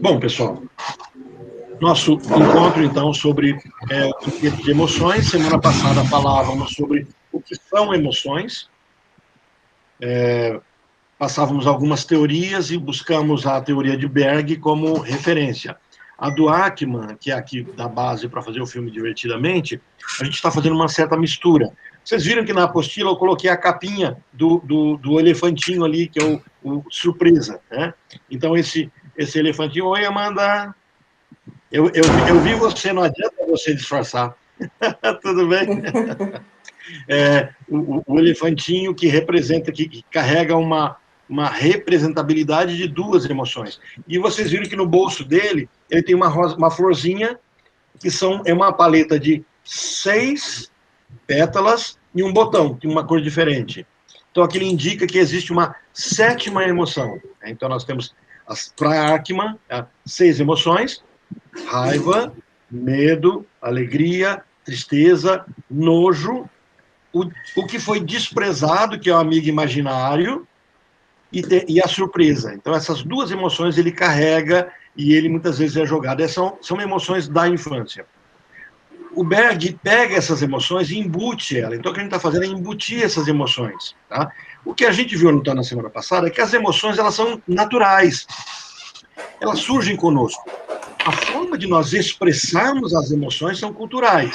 Bom, pessoal, nosso encontro, então, sobre o conceito de emoções. Semana passada falávamos sobre o que são emoções. Passávamos algumas teorias e buscamos a teoria de Berg como referência. A do Ackman, que é aqui da base para fazer o filme Divertidamente, a gente está fazendo uma certa mistura. Vocês viram que na apostila eu coloquei a capinha do elefantinho ali, que é o surpresa, né? Então, esse elefantinho... Oi, Amanda! Eu vi você, não adianta você disfarçar. Tudo bem? O elefantinho que representa, que carrega uma representabilidade de duas emoções. E vocês viram que no bolso dele, ele tem uma florzinha, que é uma paleta de 6 pétalas e um botão, de uma cor diferente. Então, aquilo indica que existe uma 7ª emoção. Então, nós temos, para Ackman, 6 emoções: raiva, medo, alegria, tristeza, nojo, o que foi desprezado, que é o amigo imaginário, e a surpresa. Então, essas duas emoções ele carrega e ele muitas vezes é jogado. São emoções da infância. O Berg pega essas emoções e embute ela. Então, o que a gente está fazendo é embutir essas emoções. Tá? O que a gente viu então, na semana passada é que as emoções elas são naturais. Elas surgem conosco. A forma de nós expressarmos as emoções são culturais.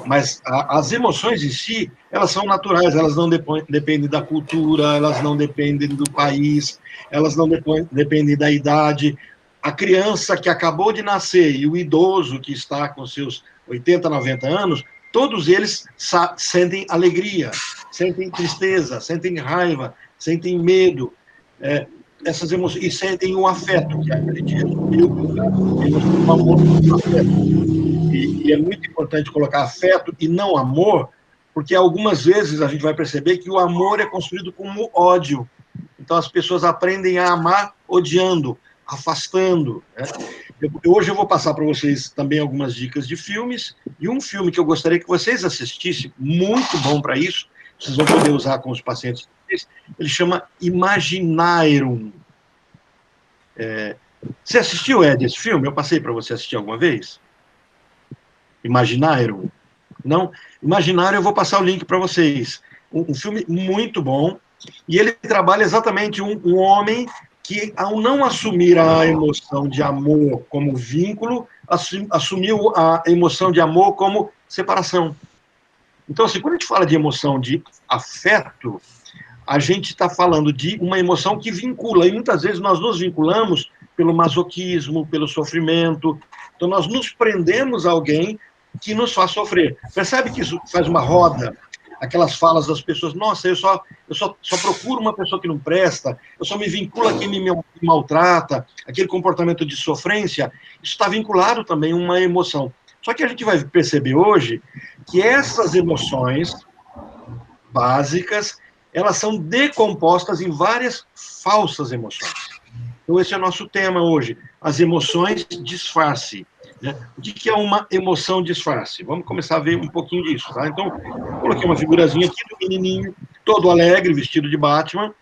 Mas as emoções em si, elas são naturais, elas não dependem da cultura, elas não dependem do país, elas não dependem da idade. A criança que acabou de nascer e o idoso que está com seus 80, 90 anos, todos eles sentem alegria, sentem tristeza, sentem raiva, sentem medo, essas emoções, e sentem o afeto, que a gente resumiu, o amor e o afeto. E é muito importante colocar afeto e não amor, porque algumas vezes a gente vai perceber que o amor é construído como ódio. Então as pessoas aprendem a amar odiando, afastando. Né? Hoje eu vou passar para vocês também algumas dicas de filmes, e um filme que eu gostaria que vocês assistissem, muito bom para isso, vocês vão poder usar com os pacientes, ele chama Imaginarium. Você assistiu, Ed, esse filme? Eu passei para você assistir alguma vez? Imaginário? Não? Imaginário, eu vou passar o link para vocês. Um filme muito bom, e ele trabalha exatamente um homem que, ao não assumir a emoção de amor como vínculo, assumiu a emoção de amor como separação. Então, assim, quando a gente fala de emoção de afeto, a gente está falando de uma emoção que vincula, e muitas vezes nós nos vinculamos pelo masoquismo, pelo sofrimento. Então, nós nos prendemos a alguém que nos faz sofrer. Percebe que isso faz uma roda? Aquelas falas das pessoas: nossa, eu só procuro uma pessoa que não presta, eu só me vinculo a quem me maltrata, aquele comportamento de sofrência. Isso está vinculado também a uma emoção. Só que a gente vai perceber hoje que essas emoções básicas, elas são decompostas em várias falsas emoções. Então, esse é o nosso tema hoje, as emoções disfarce. Né? O que é uma emoção disfarce? Vamos começar a ver um pouquinho disso. Tá? Então, coloquei uma figurazinha aqui do menininho, todo alegre, vestido de Batman,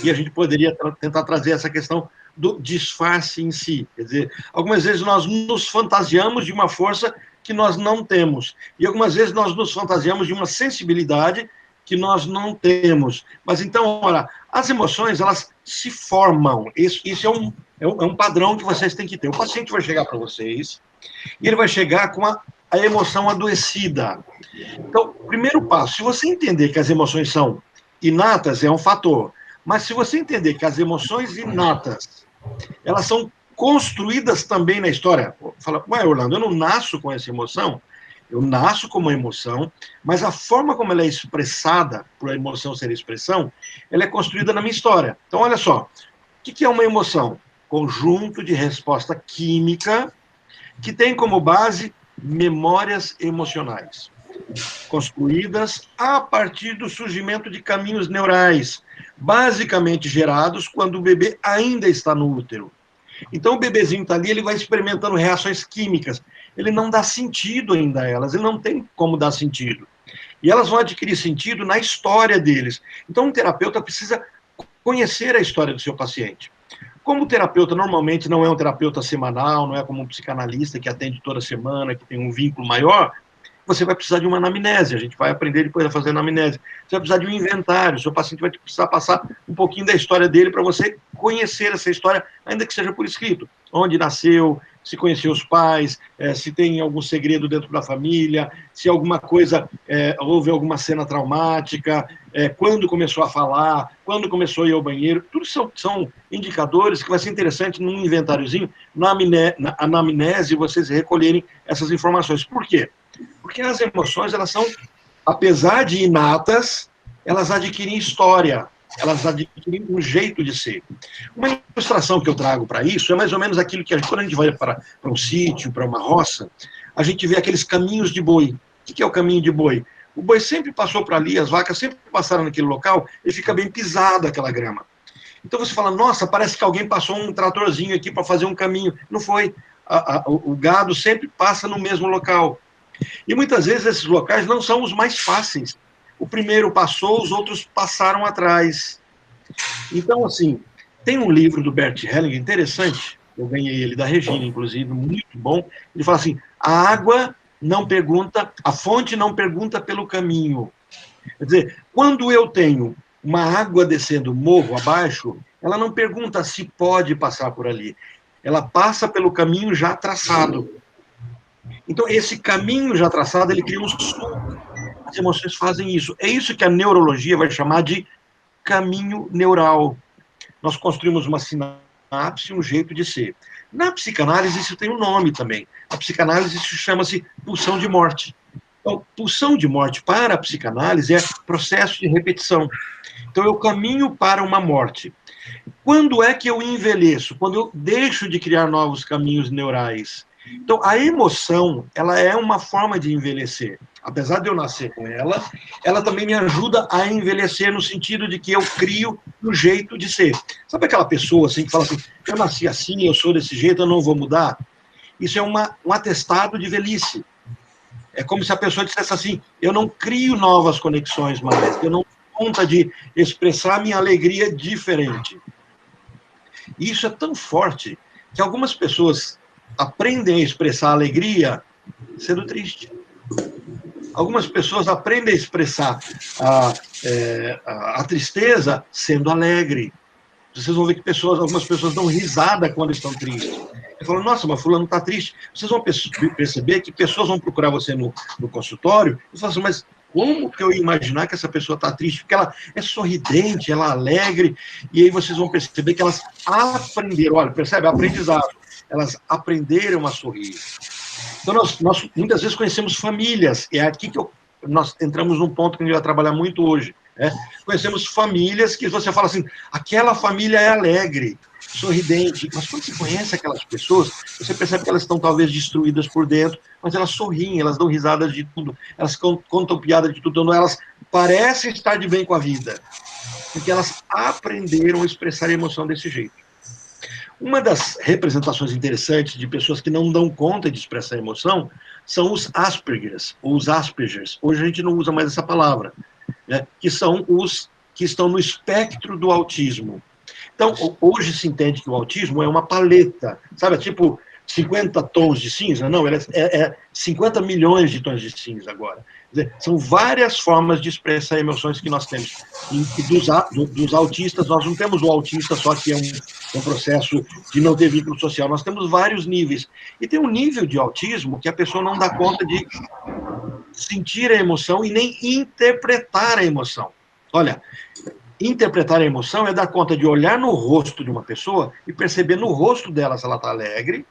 e a gente poderia tentar trazer essa questão do disfarce em si. Quer dizer, algumas vezes nós nos fantasiamos de uma força que nós não temos, e algumas vezes nós nos fantasiamos de uma sensibilidade que nós não temos. Mas então, olha, as emoções, elas se formam. Isso é um padrão que vocês têm que ter. O paciente vai chegar para vocês e ele vai chegar com a emoção adoecida. Então, primeiro passo, se você entender que as emoções são inatas, é um fator. Mas se você entender que as emoções inatas, elas são construídas também na história, fala, ué, Orlando, eu não nasço com essa emoção? Eu nasço com uma emoção, mas a forma como ela é expressada, por a emoção ser expressão, ela é construída na minha história. Então, olha só, o que é uma emoção? Conjunto de resposta química que tem como base memórias emocionais, construídas a partir do surgimento de caminhos neurais, basicamente gerados quando o bebê ainda está no útero. Então, o bebezinho está ali, ele vai experimentando reações químicas. Ele não dá sentido ainda a elas, ele não tem como dar sentido. E elas vão adquirir sentido na história deles. Então, um terapeuta precisa conhecer a história do seu paciente. Como terapeuta, normalmente não é um terapeuta semanal, não é como um psicanalista que atende toda semana, que tem um vínculo maior, você vai precisar de uma anamnese, a gente vai aprender depois a fazer anamnese. Você vai precisar de um inventário, o seu paciente vai precisar passar um pouquinho da história dele para você conhecer essa história, ainda que seja por escrito. Onde nasceu, se conheceu os pais, se tem algum segredo dentro da família, se alguma coisa, houve alguma cena traumática, quando começou a falar, quando começou a ir ao banheiro, tudo são indicadores que vai ser interessante num inventáriozinho, na anamnese, vocês recolherem essas informações. Por quê? Porque as emoções, elas são, apesar de inatas, elas adquirem história, elas adquirem um jeito de ser. Uma ilustração que eu trago para isso é mais ou menos aquilo que, quando a gente vai para um sítio, para uma roça, a gente vê aqueles caminhos de boi. O que é o caminho de boi? O boi sempre passou por ali, as vacas sempre passaram naquele local, e fica bem pisada aquela grama. Então você fala, nossa, parece que alguém passou um tratorzinho aqui para fazer um caminho. Não foi. O gado sempre passa no mesmo local. E muitas vezes esses locais não são os mais fáceis. O primeiro passou, os outros passaram atrás. Então, assim, tem um livro do Bert Hellinger interessante, eu ganhei ele da Regina, inclusive, muito bom. Ele fala assim: a água não pergunta, a fonte não pergunta pelo caminho. Quer dizer, quando eu tenho uma água descendo morro abaixo, ela não pergunta se pode passar por ali. Ela passa pelo caminho já traçado. Então, esse caminho já traçado, ele cria um sul. As emoções fazem isso. É isso que a neurologia vai chamar de caminho neural. Nós construímos uma sinapse, um jeito de ser. Na psicanálise, isso tem um nome também. A psicanálise, isso chama-se pulsão de morte. Então, pulsão de morte para a psicanálise é processo de repetição. Então, eu caminho para uma morte. Quando é que eu envelheço? Quando eu deixo de criar novos caminhos neurais. Então, a emoção, ela é uma forma de envelhecer. Apesar de eu nascer com ela, ela também me ajuda a envelhecer no sentido de que eu crio um jeito de ser. Sabe aquela pessoa assim que fala assim, eu nasci assim, eu sou desse jeito, eu não vou mudar? Isso é um atestado de velhice. É como se a pessoa dissesse assim, eu não crio novas conexões mais, eu não dou conta de expressar minha alegria diferente. E isso é tão forte que algumas pessoas aprendem a expressar alegria sendo triste. Algumas pessoas aprendem a expressar a tristeza sendo alegre. Vocês vão ver que algumas pessoas dão risada quando estão tristes. Eu falo, nossa, mas fulano está triste. Vocês vão perceber que pessoas vão procurar você no consultório e falam assim, mas como que eu ia imaginar que essa pessoa está triste? Porque ela é sorridente, ela é alegre, e aí vocês vão perceber que elas aprenderam, olha, percebe? Aprendizado. Elas aprenderam a sorrir. Então, nós muitas vezes conhecemos famílias, e é aqui que nós entramos num ponto que a gente vai trabalhar muito hoje. Conhecemos famílias que você fala assim, aquela família é alegre, sorridente, mas quando você conhece aquelas pessoas, você percebe que elas estão talvez destruídas por dentro, mas elas sorriem, elas dão risadas de tudo, elas contam piada de tudo, então elas parecem estar de bem com a vida, porque elas aprenderam a expressar a emoção desse jeito. Uma das representações interessantes de pessoas que não dão conta de expressar emoção são os Aspergers, ou os Aspergers. Hoje a gente não usa mais essa palavra, né? Que são os que estão no espectro do autismo. Então, hoje se entende que o autismo é uma paleta, sabe? Tipo 50 tons de cinza? Não, é 50 milhões de tons de cinza agora. Quer dizer, são várias formas de expressar emoções que nós temos. E dos autistas, nós não temos o autista só que é um processo de não ter vínculo social, nós temos vários níveis. E tem um nível de autismo que a pessoa não dá conta de sentir a emoção e nem interpretar a emoção. Olha, interpretar a emoção é dar conta de olhar no rosto de uma pessoa e perceber no rosto dela se ela está alegre,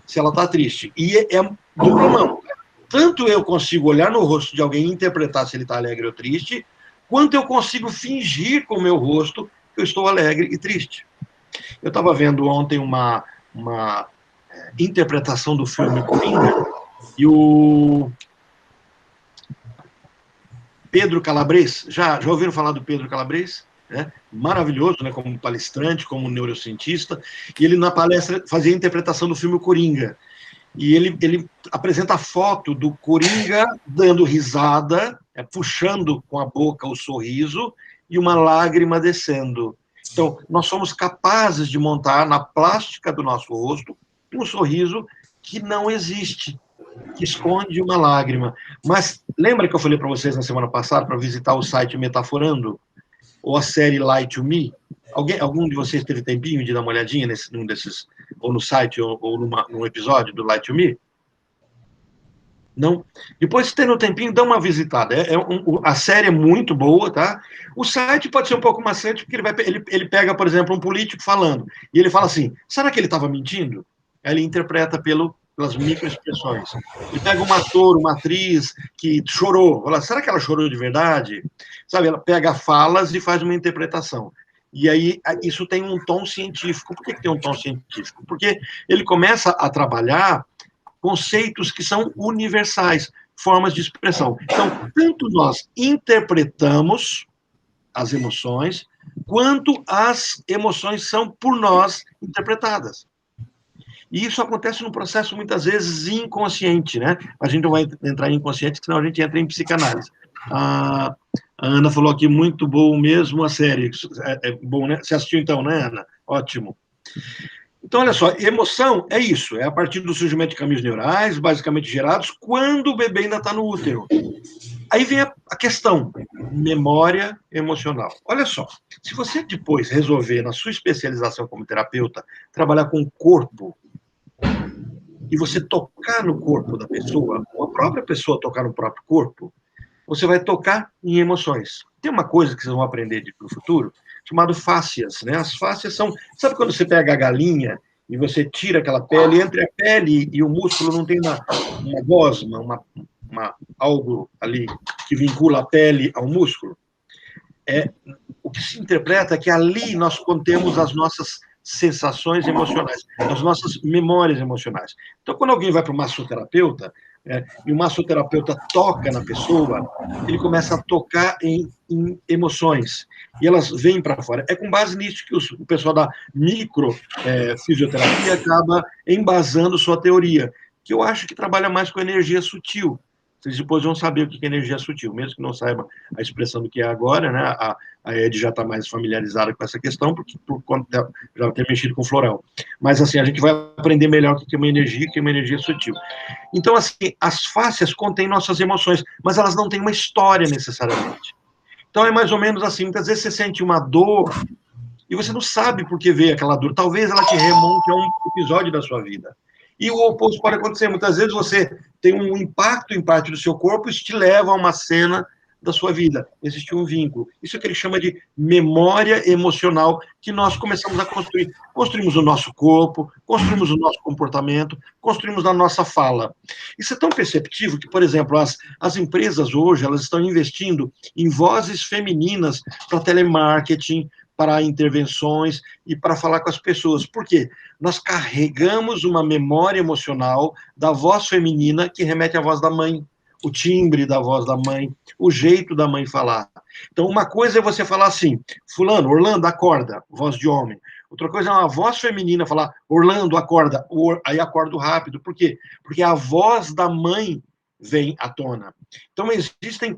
se ela está triste. E é dupla mão. Tanto eu consigo olhar no rosto de alguém e interpretar se ele está alegre ou triste, quanto eu consigo fingir com o meu rosto que eu estou alegre e triste. Eu estava vendo ontem uma interpretação do filme Coringa, e o Pedro Calabres, já ouviram falar do Pedro Calabres? Maravilhoso, né, como palestrante, como neurocientista, e ele na palestra fazia a interpretação do filme Coringa, e ele apresenta a foto do Coringa dando risada, puxando com a boca o sorriso, e uma lágrima descendo. Então, nós somos capazes de montar na plástica do nosso rosto um sorriso que não existe, que esconde uma lágrima. Mas lembra que eu falei para vocês na semana passada para visitar o site Metaforando ou a série Lie to Me? Algum de vocês teve tempinho de dar uma olhadinha num desses, ou no site, ou num episódio do Lie to Me? Não? Depois, tendo um tempinho, dá uma visitada. A série é muito boa, tá? O site pode ser um pouco maçante, porque ele pega, por exemplo, um político falando, e ele fala assim, será que ele estava mentindo? Aí ele interpreta pelas microexpressões. Ele pega um ator, uma atriz que chorou, fala, será que ela chorou de verdade? Sabe, ela pega falas e faz uma interpretação. E aí, isso tem um tom científico. Por que tem um tom científico? Porque ele começa a trabalhar conceitos que são universais, formas de expressão. Então, tanto nós interpretamos as emoções, quanto as emoções são por nós interpretadas. E isso acontece num processo, muitas vezes, inconsciente, né? A gente não vai entrar em inconsciente, senão a gente entra em psicanálise. A Ana falou aqui, muito bom mesmo a série. É bom, né? Você assistiu então, né, Ana? Ótimo. Então, olha só, emoção é isso, é a partir do surgimento de caminhos neurais, basicamente gerados, quando o bebê ainda está no útero. Aí vem a questão, memória emocional. Olha só, se você depois resolver, na sua especialização como terapeuta, trabalhar com o corpo, e você tocar no corpo da pessoa, ou a própria pessoa tocar no próprio corpo, você vai tocar em emoções. Tem uma coisa que vocês vão aprender no futuro, chamado fáscias, né? As fáscias são... Sabe quando você pega a galinha e você tira aquela pele, entre a pele e o músculo não tem uma gosma, algo ali que vincula a pele ao músculo? O que se interpreta é que ali nós contemos as nossas sensações emocionais, as nossas memórias emocionais. Então, quando alguém vai para o massoterapeuta, e o massoterapeuta toca na pessoa, ele começa a tocar em emoções, e elas vêm para fora. É com base nisso que o pessoal da microfisioterapia acaba embasando sua teoria, que eu acho que trabalha mais com energia sutil. Vocês depois vão saber o que é energia sutil, mesmo que não saiba a expressão do que é agora, né? A Ed já está mais familiarizada com essa questão, porque por conta já ter mexido com florão. Mas, assim, a gente vai aprender melhor o que é uma energia e o que é uma energia sutil. Então, assim, as fáscias contêm nossas emoções, mas elas não têm uma história, necessariamente. Então, é mais ou menos assim, muitas vezes você sente uma dor e você não sabe por que veio aquela dor. Talvez ela te remonte a um episódio da sua vida. E o oposto pode acontecer. Muitas vezes você tem um impacto em parte do seu corpo e isso te leva a uma cena da sua vida. Existe um vínculo. Isso é que ele chama de memória emocional que nós começamos a construir. Construímos o nosso corpo, construímos o nosso comportamento, construímos a nossa fala. Isso é tão perceptivo que, por exemplo, as empresas hoje elas estão investindo em vozes femininas para telemarketing, para intervenções e para falar com as pessoas. Por quê? Nós carregamos uma memória emocional da voz feminina que remete à voz da mãe, o timbre da voz da mãe, o jeito da mãe falar. Então, uma coisa é você falar assim, fulano, Orlando, acorda, voz de homem. Outra coisa é uma voz feminina falar, Orlando, acorda, aí acordo rápido. Por quê? Porque a voz da mãe vem à tona. Então, existem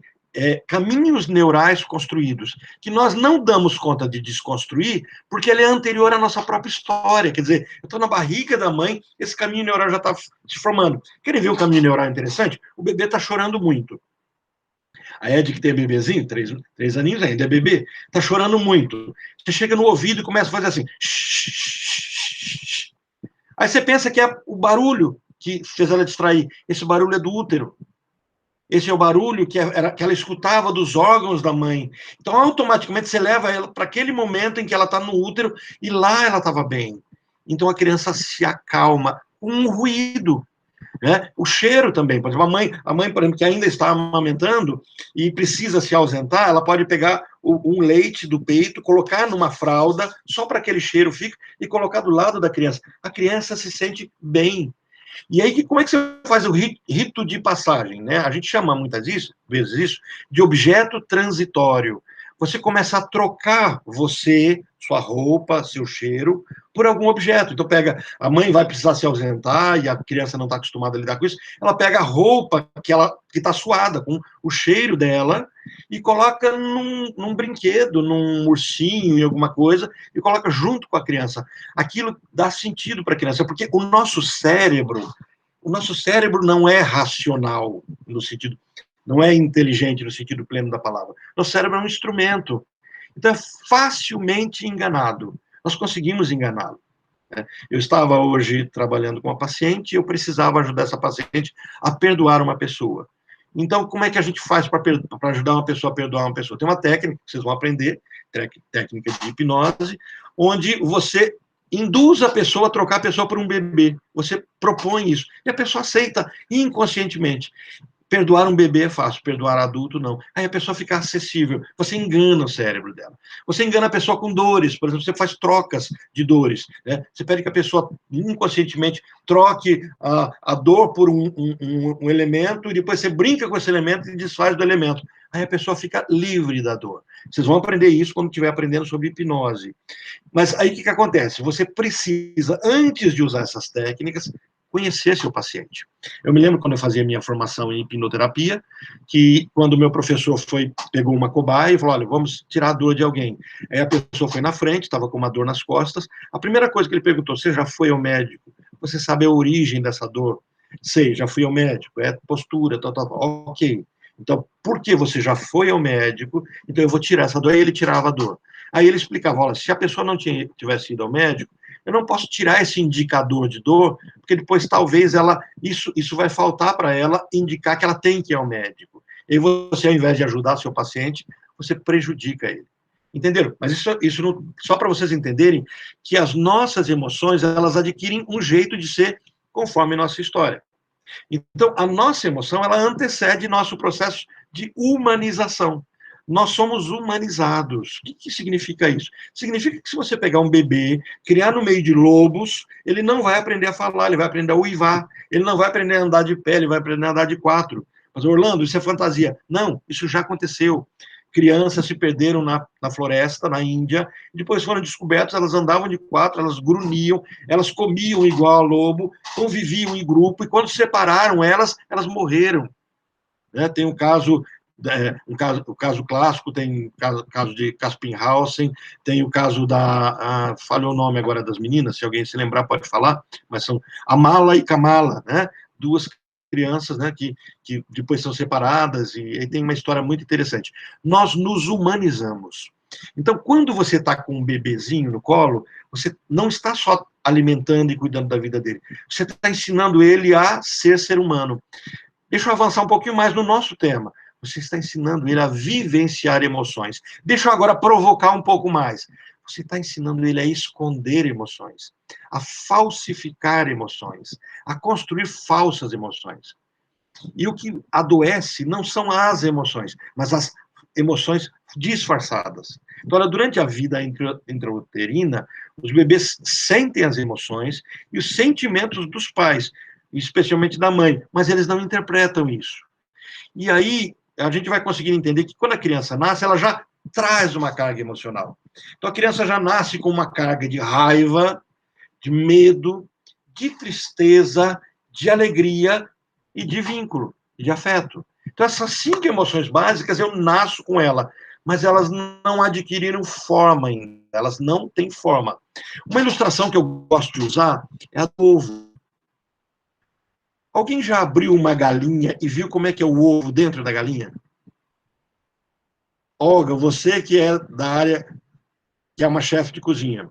caminhos neurais construídos, que nós não damos conta de desconstruir, porque ele é anterior à nossa própria história. Quer dizer, eu estou na barriga da mãe, esse caminho neural já está se formando. Querem ver um caminho neural interessante? O bebê está chorando muito. A Ed, que tem bebezinho, 3 aninhos ainda, é bebê, está chorando muito. Você chega no ouvido e começa a fazer assim. Aí você pensa que é o barulho que fez ela distrair. Esse barulho é do útero. Esse é o barulho que ela escutava dos órgãos da mãe. Então, automaticamente, você leva ela para aquele momento em que ela está no útero e lá ela estava bem. Então, a criança se acalma com um ruído. Né? O cheiro também. Por exemplo, a mãe, por exemplo, que ainda está amamentando e precisa se ausentar, ela pode pegar um leite do peito, colocar numa fralda, só para aquele cheiro fica, e colocar do lado da criança. A criança se sente bem. E aí, como é que você faz o rito de passagem? Né? A gente chama muitas vezes isso de objeto transitório. Você começa a trocar você sua roupa, seu cheiro, por algum objeto. Então, a mãe vai precisar se ausentar e a criança não está acostumada a lidar com isso, ela pega a roupa que está suada, com o cheiro dela, e coloca num brinquedo, num ursinho, em alguma coisa, e coloca junto com a criança. Aquilo dá sentido para a criança, porque o nosso cérebro não é racional, no sentido, não é inteligente no sentido pleno da palavra. Nosso cérebro é um instrumento. Então, é facilmente enganado. Nós conseguimos enganá-lo. Eu estava hoje trabalhando com uma paciente e eu precisava ajudar essa paciente a perdoar uma pessoa. Então, como é que a gente faz para ajudar uma pessoa a perdoar uma pessoa? Tem uma técnica que vocês vão aprender, técnica de hipnose, onde você induz a pessoa a trocar a pessoa por um bebê. Você propõe isso. E a pessoa aceita inconscientemente. Perdoar um bebê é fácil, perdoar adulto não. Aí a pessoa fica acessível. Você engana o cérebro dela. Você engana a pessoa com dores. Por exemplo, você faz trocas de dores. Né? Você pede que a pessoa inconscientemente troque a dor por um elemento e depois você brinca com esse elemento e desfaz do elemento. Aí a pessoa fica livre da dor. Vocês vão aprender isso quando estiver aprendendo sobre hipnose. Mas aí o que acontece? Você precisa, antes de usar essas técnicas, conhecer seu paciente. Eu me lembro quando eu fazia minha formação em hipnoterapia, que quando o meu professor pegou uma cobaia e falou, olha, vamos tirar a dor de alguém. Aí a pessoa foi na frente, estava com uma dor nas costas. A primeira coisa que ele perguntou, você já foi ao médico? Você sabe a origem dessa dor? Sei, já fui ao médico, é postura, tal. Ok. Então, por que você já foi ao médico? Então, eu vou tirar essa dor. Aí ele tirava a dor. Aí ele explicava, olha, se a pessoa não tivesse ido ao médico, eu não posso tirar esse indicador de dor, porque depois talvez isso vai faltar para ela indicar que ela tem que ir ao médico. E você, ao invés de ajudar seu paciente, você prejudica ele. Entenderam? Mas isso não, só para vocês entenderem que as nossas emoções, elas adquirem um jeito de ser conforme nossa história. Então, a nossa emoção, ela antecede nosso processo de humanização. Nós somos humanizados. O que significa isso? Significa que se você pegar um bebê, criar no meio de lobos, ele não vai aprender a falar, ele vai aprender a uivar, ele não vai aprender a andar de pé, ele vai aprender a andar de quatro. Mas, Orlando, isso é fantasia. Não, isso já aconteceu. Crianças se perderam na floresta, na Índia, e depois foram descobertas, elas andavam de quatro, elas grunhiam, elas comiam igual a lobo, conviviam em grupo, e quando separaram elas morreram. Né? Tem o caso clássico, tem o caso de Caspinhausen, tem o caso falhou o nome agora das meninas, se alguém se lembrar pode falar, mas são Amala e Kamala, né? Duas crianças, né, que depois são separadas, e aí tem uma história muito interessante. Nós nos humanizamos. Então, quando você está com um bebezinho no colo, você não está só alimentando e cuidando da vida dele, você está ensinando ele a ser humano. Deixa eu avançar um pouquinho mais no nosso tema. Você está ensinando ele a vivenciar emoções. Deixa eu agora provocar um pouco mais. Você está ensinando ele a esconder emoções, a falsificar emoções, a construir falsas emoções. E o que adoece não são as emoções, mas as emoções disfarçadas. Então, durante a vida intrauterina, os bebês sentem as emoções e os sentimentos dos pais, especialmente da mãe, mas eles não interpretam isso. E aí, a gente vai conseguir entender que quando a criança nasce, ela já traz uma carga emocional. Então, a criança já nasce com uma carga de raiva, de medo, de tristeza, de alegria e de vínculo, de afeto. Então, essas 5 emoções básicas, eu nasço com ela, mas elas não adquiriram forma ainda, elas não têm forma. Uma ilustração que eu gosto de usar é a do ovo. Alguém já abriu uma galinha e viu como é que é o ovo dentro da galinha? Olga, você que é da área, que é uma chefe de cozinha.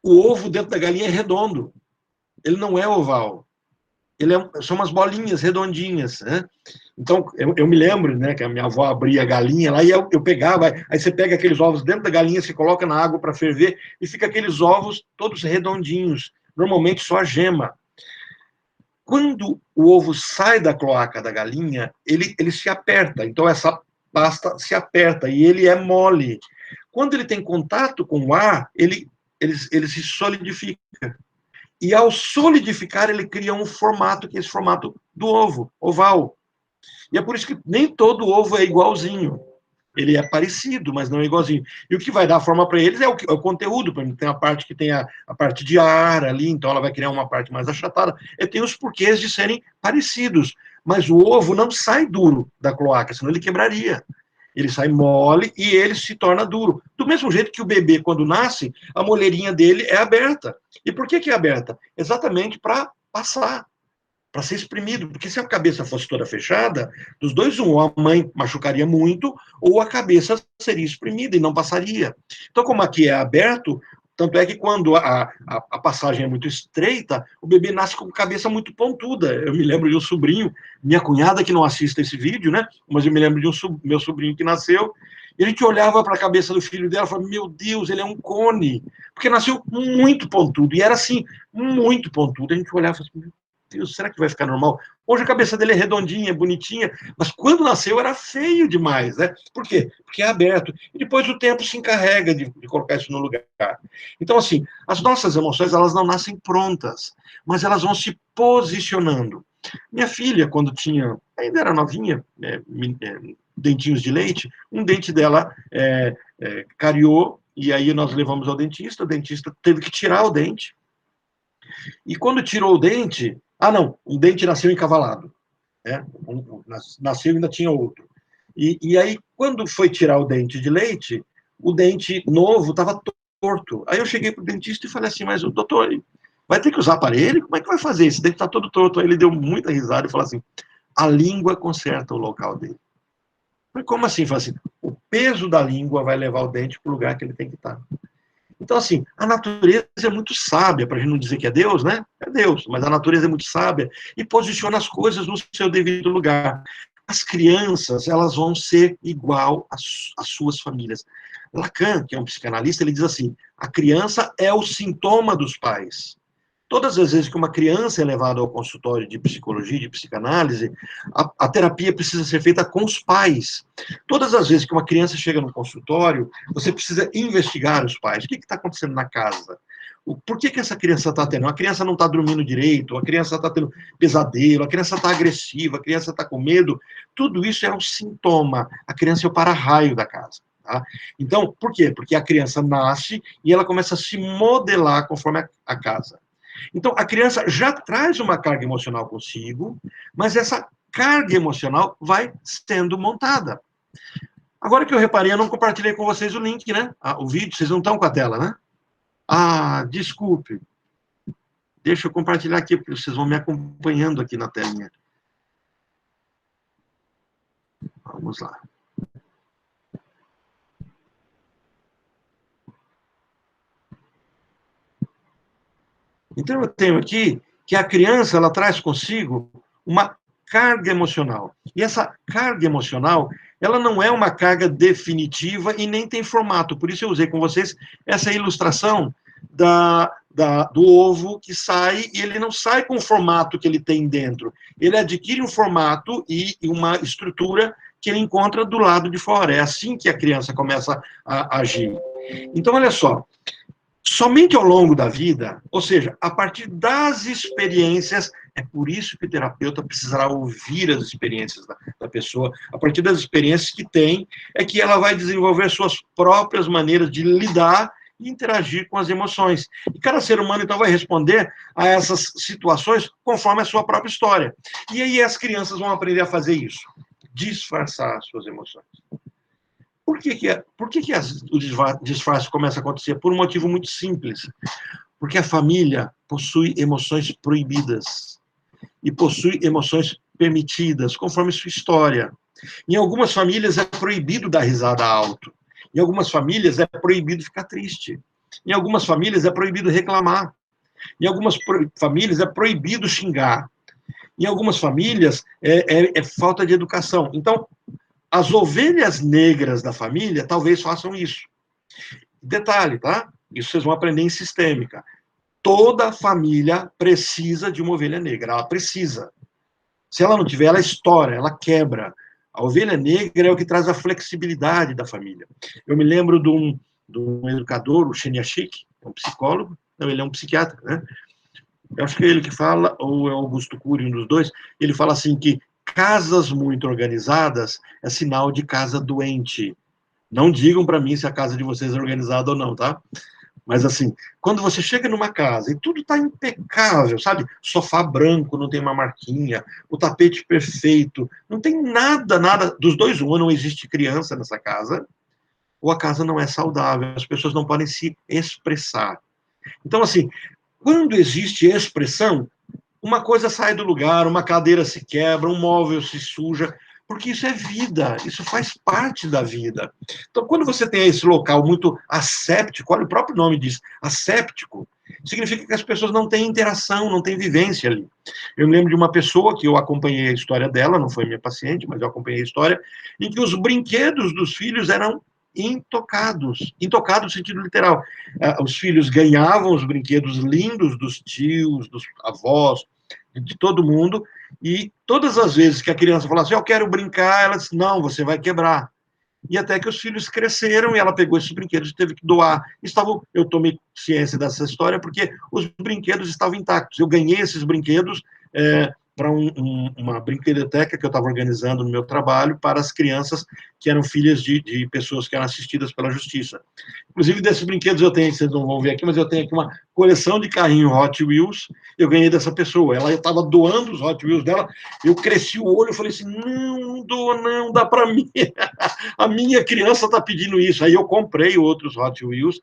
O ovo dentro da galinha é redondo. Ele não é oval. São umas bolinhas redondinhas, né? Então, eu me lembro, né, que a minha avó abria a galinha lá e eu pegava, aí você pega aqueles ovos dentro da galinha, você coloca na água para ferver e fica aqueles ovos todos redondinhos, normalmente só a gema. Quando o ovo sai da cloaca da galinha, ele se aperta, então essa pasta se aperta e ele é mole. Quando ele tem contato com o ar, ele se solidifica. E ao solidificar, ele cria um formato, que é esse formato do ovo, oval. E é por isso que nem todo ovo é igualzinho. Ele é parecido, mas não é igualzinho. E o que vai dar forma para eles é o conteúdo. Por exemplo, tem a parte que tem a parte de ar ali, então ela vai criar uma parte mais achatada. E tem os porquês de serem parecidos. Mas o ovo não sai duro da cloaca, senão ele quebraria. Ele sai mole e ele se torna duro. Do mesmo jeito que o bebê, quando nasce, a moleirinha dele é aberta. E por que é aberta? Exatamente para passar, para ser exprimido. Porque se a cabeça fosse toda fechada, dos dois, ou a mãe machucaria muito, ou a cabeça seria exprimida e não passaria. Então, como aqui é aberto, tanto é que quando a passagem é muito estreita, o bebê nasce com a cabeça muito pontuda. Eu me lembro de um sobrinho, minha cunhada que não assiste esse vídeo, né? Mas eu me lembro de meu sobrinho que nasceu, e a gente olhava para a cabeça do filho dela e falava, meu Deus, ele é um cone. Porque nasceu muito pontudo, e era assim, muito pontudo. A gente olhava e falava, Deus, será que vai ficar normal? Hoje a cabeça dele é redondinha, bonitinha, mas quando nasceu era feio demais, né? Por quê? Porque é aberto. E depois o tempo se encarrega de colocar isso no lugar. Então, assim, as nossas emoções, elas não nascem prontas, mas elas vão se posicionando. Minha filha, quando tinha, ainda era novinha, dentinhos de leite, um dente dela cariou, e aí nós levamos ao dentista, o dentista teve que tirar o dente, e quando tirou o dente, não, o dente nasceu encavalado, né? Nasceu e ainda tinha outro. E aí, quando foi tirar o dente de leite, o dente novo estava torto. Aí eu cheguei para o dentista e falei assim, mas o doutor, vai ter que usar aparelho? Como é que vai fazer? Esse dente está todo torto. Aí ele deu muita risada e falou assim, a língua conserta o local dele. Mas como assim? Falei assim, o peso da língua vai levar o dente para o lugar que ele tem que estar. Então, assim, a natureza é muito sábia, para a gente não dizer que é Deus, né? É Deus, mas a natureza é muito sábia e posiciona as coisas no seu devido lugar. As crianças, elas vão ser igual às suas famílias. Lacan, que é um psicanalista, ele diz assim, a criança é o sintoma dos pais. Todas as vezes que uma criança é levada ao consultório de psicologia, de psicanálise, a terapia precisa ser feita com os pais. Todas as vezes que uma criança chega no consultório, você precisa investigar os pais. O que está acontecendo na casa? Por que essa criança está tendo? A criança não está dormindo direito, a criança está tendo pesadelo, a criança está agressiva, a criança está com medo. Tudo isso é um sintoma. A criança é o para-raio da casa. Tá? Então, por quê? Porque a criança nasce e ela começa a se modelar conforme a casa. Então, a criança já traz uma carga emocional consigo, mas essa carga emocional vai sendo montada. Agora que eu reparei, eu não compartilhei com vocês o link, né? O vídeo, vocês não estão com a tela, né? Desculpe. Deixa eu compartilhar aqui, porque vocês vão me acompanhando aqui na telinha. Vamos lá. Então, eu tenho aqui que a criança, ela traz consigo uma carga emocional. E essa carga emocional, ela não é uma carga definitiva e nem tem formato. Por isso eu usei com vocês essa ilustração do ovo que sai, e ele não sai com o formato que ele tem dentro. Ele adquire um formato e uma estrutura que ele encontra do lado de fora. É assim que a criança começa a agir. Então, olha só, somente ao longo da vida, ou seja, a partir das experiências, é por isso que o terapeuta precisará ouvir as experiências da pessoa, a partir das experiências que tem, é que ela vai desenvolver suas próprias maneiras de lidar e interagir com as emoções. E cada ser humano, então, vai responder a essas situações conforme a sua própria história. E aí as crianças vão aprender a fazer isso, disfarçar suas emoções. Por que o disfarce começa a acontecer? Por um motivo muito simples. Porque a família possui emoções proibidas e possui emoções permitidas, conforme sua história. Em algumas famílias é proibido dar risada alto. Em algumas famílias é proibido ficar triste. Em algumas famílias é proibido reclamar. Em algumas famílias é proibido xingar. Em algumas famílias é falta de educação. Então, as ovelhas negras da família talvez façam isso. Detalhe, tá? Isso vocês vão aprender em sistêmica. Toda família precisa de uma ovelha negra. Ela precisa. Se ela não tiver, ela estoura, ela quebra. A ovelha negra é o que traz a flexibilidade da família. Eu me lembro de um educador, o Cheniachik, um psicólogo, não, ele é um psiquiatra, né? Eu acho que é ele que fala, ou é Augusto Cury, um dos dois, ele fala assim que casas muito organizadas é sinal de casa doente. Não digam para mim se a casa de vocês é organizada ou não, tá? Mas assim, quando você chega numa casa e tudo está impecável, sabe? Sofá branco, não tem uma marquinha, o tapete perfeito, não tem nada, nada, dos dois, um, não existe criança nessa casa, ou a casa não é saudável, as pessoas não podem se expressar. Então, assim, quando existe expressão, uma coisa sai do lugar, uma cadeira se quebra, um móvel se suja, porque isso é vida, isso faz parte da vida. Então, quando você tem esse local muito asséptico, olha o próprio nome diz, asséptico, significa que as pessoas não têm interação, não têm vivência ali. Eu me lembro de uma pessoa que eu acompanhei a história dela, não foi minha paciente, mas eu acompanhei a história, em que os brinquedos dos filhos eram intocados, intocados no sentido literal. Os filhos ganhavam os brinquedos lindos dos tios, dos avós, de todo mundo, e todas as vezes que a criança falava assim, eu quero brincar, ela disse, não, você vai quebrar. E até que os filhos cresceram e ela pegou esses brinquedos e teve que doar. Eu tomei ciência dessa história porque os brinquedos estavam intactos. Eu ganhei esses brinquedos para uma brinquedoteca que eu estava organizando no meu trabalho para as crianças que eram filhas de pessoas que eram assistidas pela justiça. Inclusive, desses brinquedos eu tenho, vocês não vão ver aqui, mas eu tenho aqui uma coleção de carrinho Hot Wheels, eu ganhei dessa pessoa. Ela estava doando os Hot Wheels dela, eu cresci o olho e falei assim, não doa não, dá para mim. A minha criança está pedindo isso. Aí eu comprei outros Hot Wheels,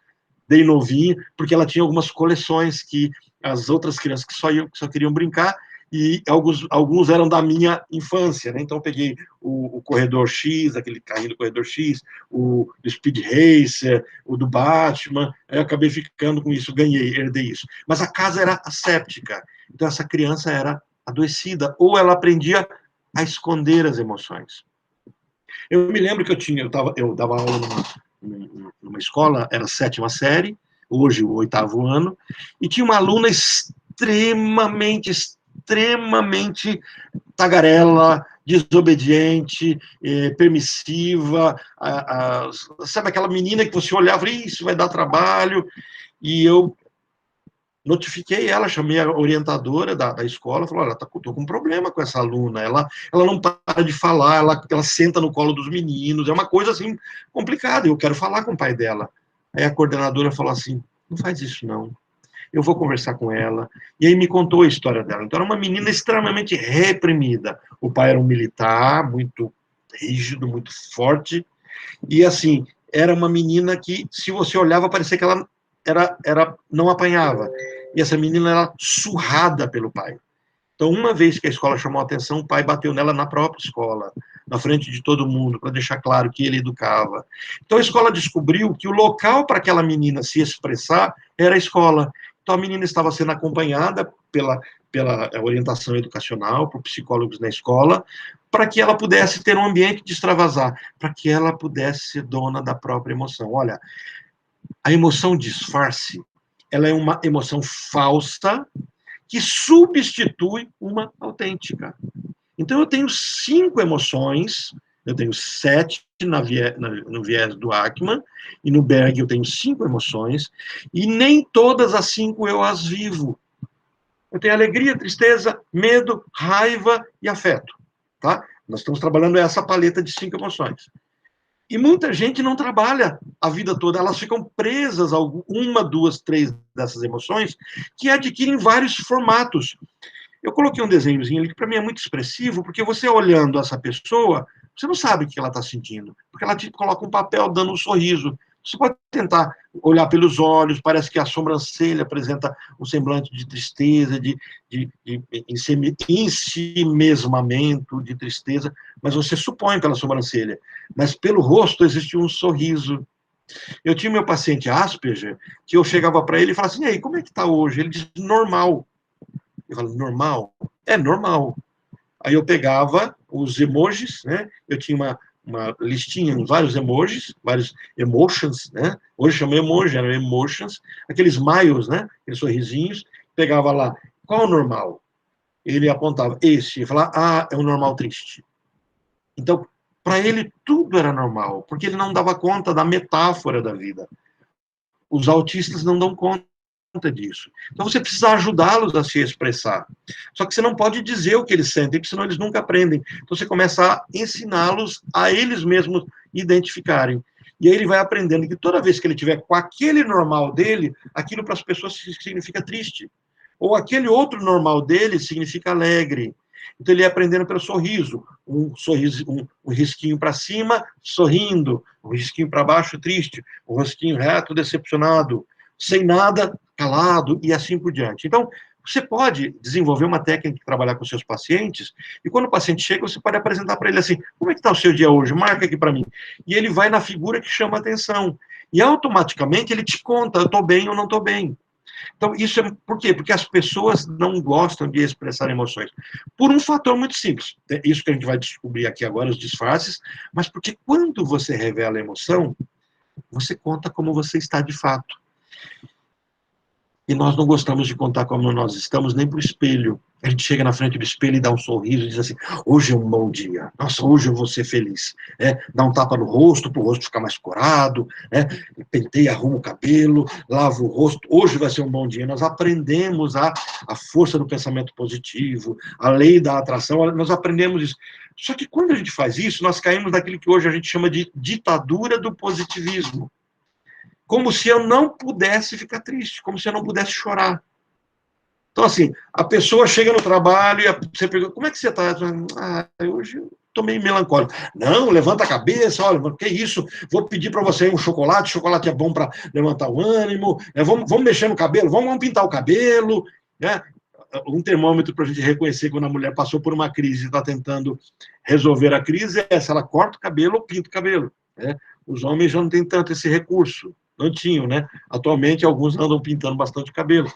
dei novinho, porque ela tinha algumas coleções que as outras crianças que só queriam brincar, e alguns eram da minha infância, né? Então eu peguei o Corredor X, aquele carrinho do Corredor X, o Speed Racer, o do Batman, aí eu acabei ficando com isso, herdei isso. Mas a casa era asséptica, então essa criança era adoecida, ou ela aprendia a esconder as emoções. Eu me lembro que eu dava aula numa escola, era a 7ª série, hoje o 8º ano, e tinha uma aluna extremamente tagarela, desobediente, permissiva, sabe aquela menina que você olhava e isso vai dar trabalho, e eu notifiquei ela, chamei a orientadora da escola, falou, olha, tô com um problema com essa aluna, ela não para de falar, ela senta no colo dos meninos, é uma coisa assim complicada, eu quero falar com o pai dela. Aí a coordenadora falou assim, não faz isso não, eu vou conversar com ela, e aí me contou a história dela. Então era uma menina extremamente reprimida, o pai era um militar, muito rígido, muito forte, e assim, era uma menina que, se você olhava, parecia que ela não apanhava. E essa menina era surrada pelo pai. Então, uma vez que a escola chamou a atenção, o pai bateu nela na própria escola, na frente de todo mundo, para deixar claro que ele educava. Então, a escola descobriu que o local para aquela menina se expressar era a escola. Então, a menina estava sendo acompanhada pela orientação educacional, por psicólogos na escola, para que ela pudesse ter um ambiente de extravasar, para que ela pudesse ser dona da própria emoção. Olha, a emoção disfarce, ela é uma emoção falsa que substitui uma autêntica. Então, eu tenho 5 emoções, eu tenho 7 no viés do Ackman, e no Berg eu tenho 5 emoções, e nem todas as 5 eu as vivo. Eu tenho alegria, tristeza, medo, raiva e afeto. Tá? Nós estamos trabalhando essa paleta de 5 emoções. E muita gente não trabalha a vida toda, elas ficam presas a uma, duas, três dessas emoções, que adquirem vários formatos. Eu coloquei um desenhozinho ali que para mim é muito expressivo, porque você olhando essa pessoa, você não sabe o que ela está sentindo, porque ela te coloca um papel dando um sorriso. Você pode tentar olhar pelos olhos, parece que a sobrancelha apresenta um semblante de tristeza, de ensimesmamento, de tristeza, mas você supõe pela sobrancelha. Mas pelo rosto existe um sorriso. Eu tinha meu paciente Asperger, que eu chegava para ele e falava assim, e aí, como é que está hoje? Ele diz, normal. Eu falo, normal? É normal. Aí eu pegava os emojis, né? Eu tinha uma listinha com vários emojis, vários emotions, né? Hoje chama emoji, eram emotions, aqueles smiles, né? Aqueles sorrisinhos. Pegava lá, qual é o normal? Ele apontava esse, e falava, ah, é um normal triste. Então, para ele, tudo era normal, porque ele não dava conta da metáfora da vida. Os autistas não dão conta disso. Então você precisa ajudá-los a se expressar. Só que você não pode dizer o que eles sentem, porque senão eles nunca aprendem. Então você começa a ensiná-los a eles mesmos identificarem. E aí ele vai aprendendo que toda vez que ele tiver com aquele normal dele, aquilo para as pessoas significa triste. Ou aquele outro normal dele significa alegre. Então ele ia aprendendo pelo sorriso. Um sorriso, um risquinho para cima, sorrindo. Um risquinho para baixo, triste. Um rosquinho reto, decepcionado. Sem nada, calado, e assim por diante. Então, você pode desenvolver uma técnica de trabalhar com seus pacientes, e quando o paciente chega, você pode apresentar para ele assim, como é que está o seu dia hoje? Marca aqui para mim. E ele vai na figura que chama a atenção. E automaticamente ele te conta, eu estou bem ou não estou bem. Então, isso é por quê? Porque as pessoas não gostam de expressar emoções. Por um fator muito simples. É isso que a gente vai descobrir aqui agora, os disfarces, mas porque quando você revela a emoção, você conta como você está de fato. E nós não gostamos de contar como nós estamos, nem para o espelho. A gente chega na frente do espelho e dá um sorriso e diz assim, hoje é um bom dia, nossa, hoje eu vou ser feliz. Dá um tapa no rosto, para o rosto ficar mais corado, penteia, arruma o cabelo, lava o rosto, hoje vai ser um bom dia. Nós aprendemos a força do pensamento positivo, a lei da atração, nós aprendemos isso. Só que quando a gente faz isso, nós caímos naquilo que hoje a gente chama de ditadura do positivismo. Como se eu não pudesse ficar triste, como se eu não pudesse chorar. Então, assim, a pessoa chega no trabalho e você pergunta, como é que você está? Hoje eu estou meio melancólico. Não, levanta a cabeça, olha, que isso? Vou pedir para você um chocolate, chocolate é bom para levantar o ânimo, vamos mexer no cabelo, vamos pintar o cabelo, né? Um termômetro para a gente reconhecer quando a mulher passou por uma crise e está tentando resolver a crise é se ela corta o cabelo ou pinta o cabelo. Né? Os homens já não têm tanto esse recurso. Não tinham, né? Atualmente, alguns andam pintando bastante o cabelo.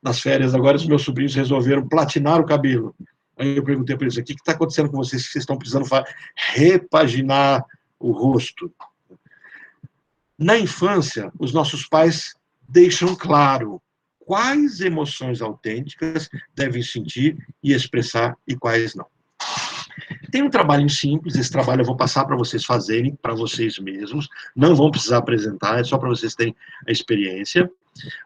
Nas férias, agora, os meus sobrinhos resolveram platinar o cabelo. Aí eu perguntei para eles, o que está acontecendo com vocês, que vocês estão precisando repaginar o rosto? Na infância, os nossos pais deixam claro quais emoções autênticas devem sentir e expressar e quais não. Tem um trabalho simples, esse trabalho eu vou passar para vocês fazerem, para vocês mesmos, não vão precisar apresentar, é só para vocês terem a experiência,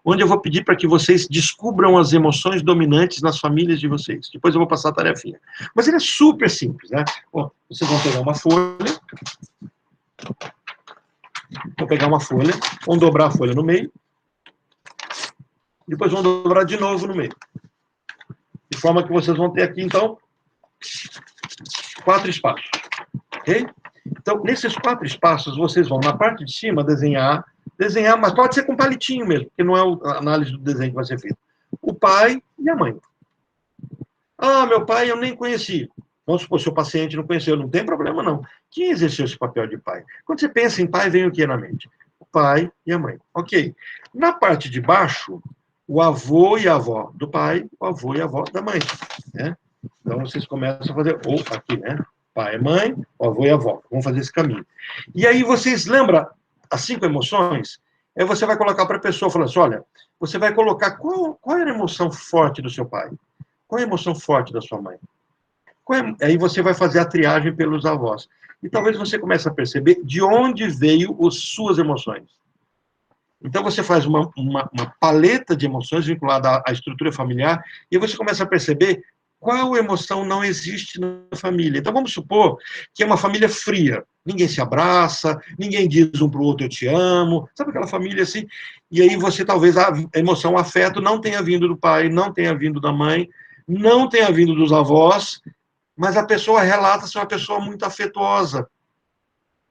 onde eu vou pedir para que vocês descubram as emoções dominantes nas famílias de vocês. Depois eu vou passar a tarefinha. Mas ele é super simples, né? Bom, vocês vão pegar uma folha, vão dobrar a folha no meio, depois vão dobrar de novo no meio. De forma que vocês vão ter aqui, então, 4 espaços, ok? Então, nesses 4 espaços, vocês vão, na parte de cima, desenhar, mas pode ser com palitinho mesmo, porque não é a análise do desenho que vai ser feita. O pai e a mãe. Ah, meu pai eu nem conheci. Vamos supor, seu paciente não conheceu, não tem problema não. Quem exerceu esse papel de pai? Quando você pensa em pai, vem o que na mente? O pai e a mãe. Ok. Na parte de baixo, o avô e a avó do pai, o avô e a avó da mãe, né? Então, vocês começam a fazer, ou aqui, né? Pai, mãe, avô e avó. Vamos fazer esse caminho. E aí, vocês lembram as 5 emoções? Aí você vai colocar para a pessoa, falando assim, olha, você vai colocar qual era a emoção forte do seu pai? Qual é a emoção forte da sua mãe? Aí você vai fazer a triagem pelos avós. E talvez você comece a perceber de onde veio as suas emoções. Então, você faz uma paleta de emoções vinculada à estrutura familiar, e você começa a perceber qual emoção não existe na família. Então, vamos supor que é uma família fria. Ninguém se abraça, ninguém diz um para o outro, eu te amo. Sabe aquela família assim? E aí você, talvez, a emoção, o afeto não tenha vindo do pai, não tenha vindo da mãe, não tenha vindo dos avós, mas a pessoa relata ser uma pessoa muito afetuosa.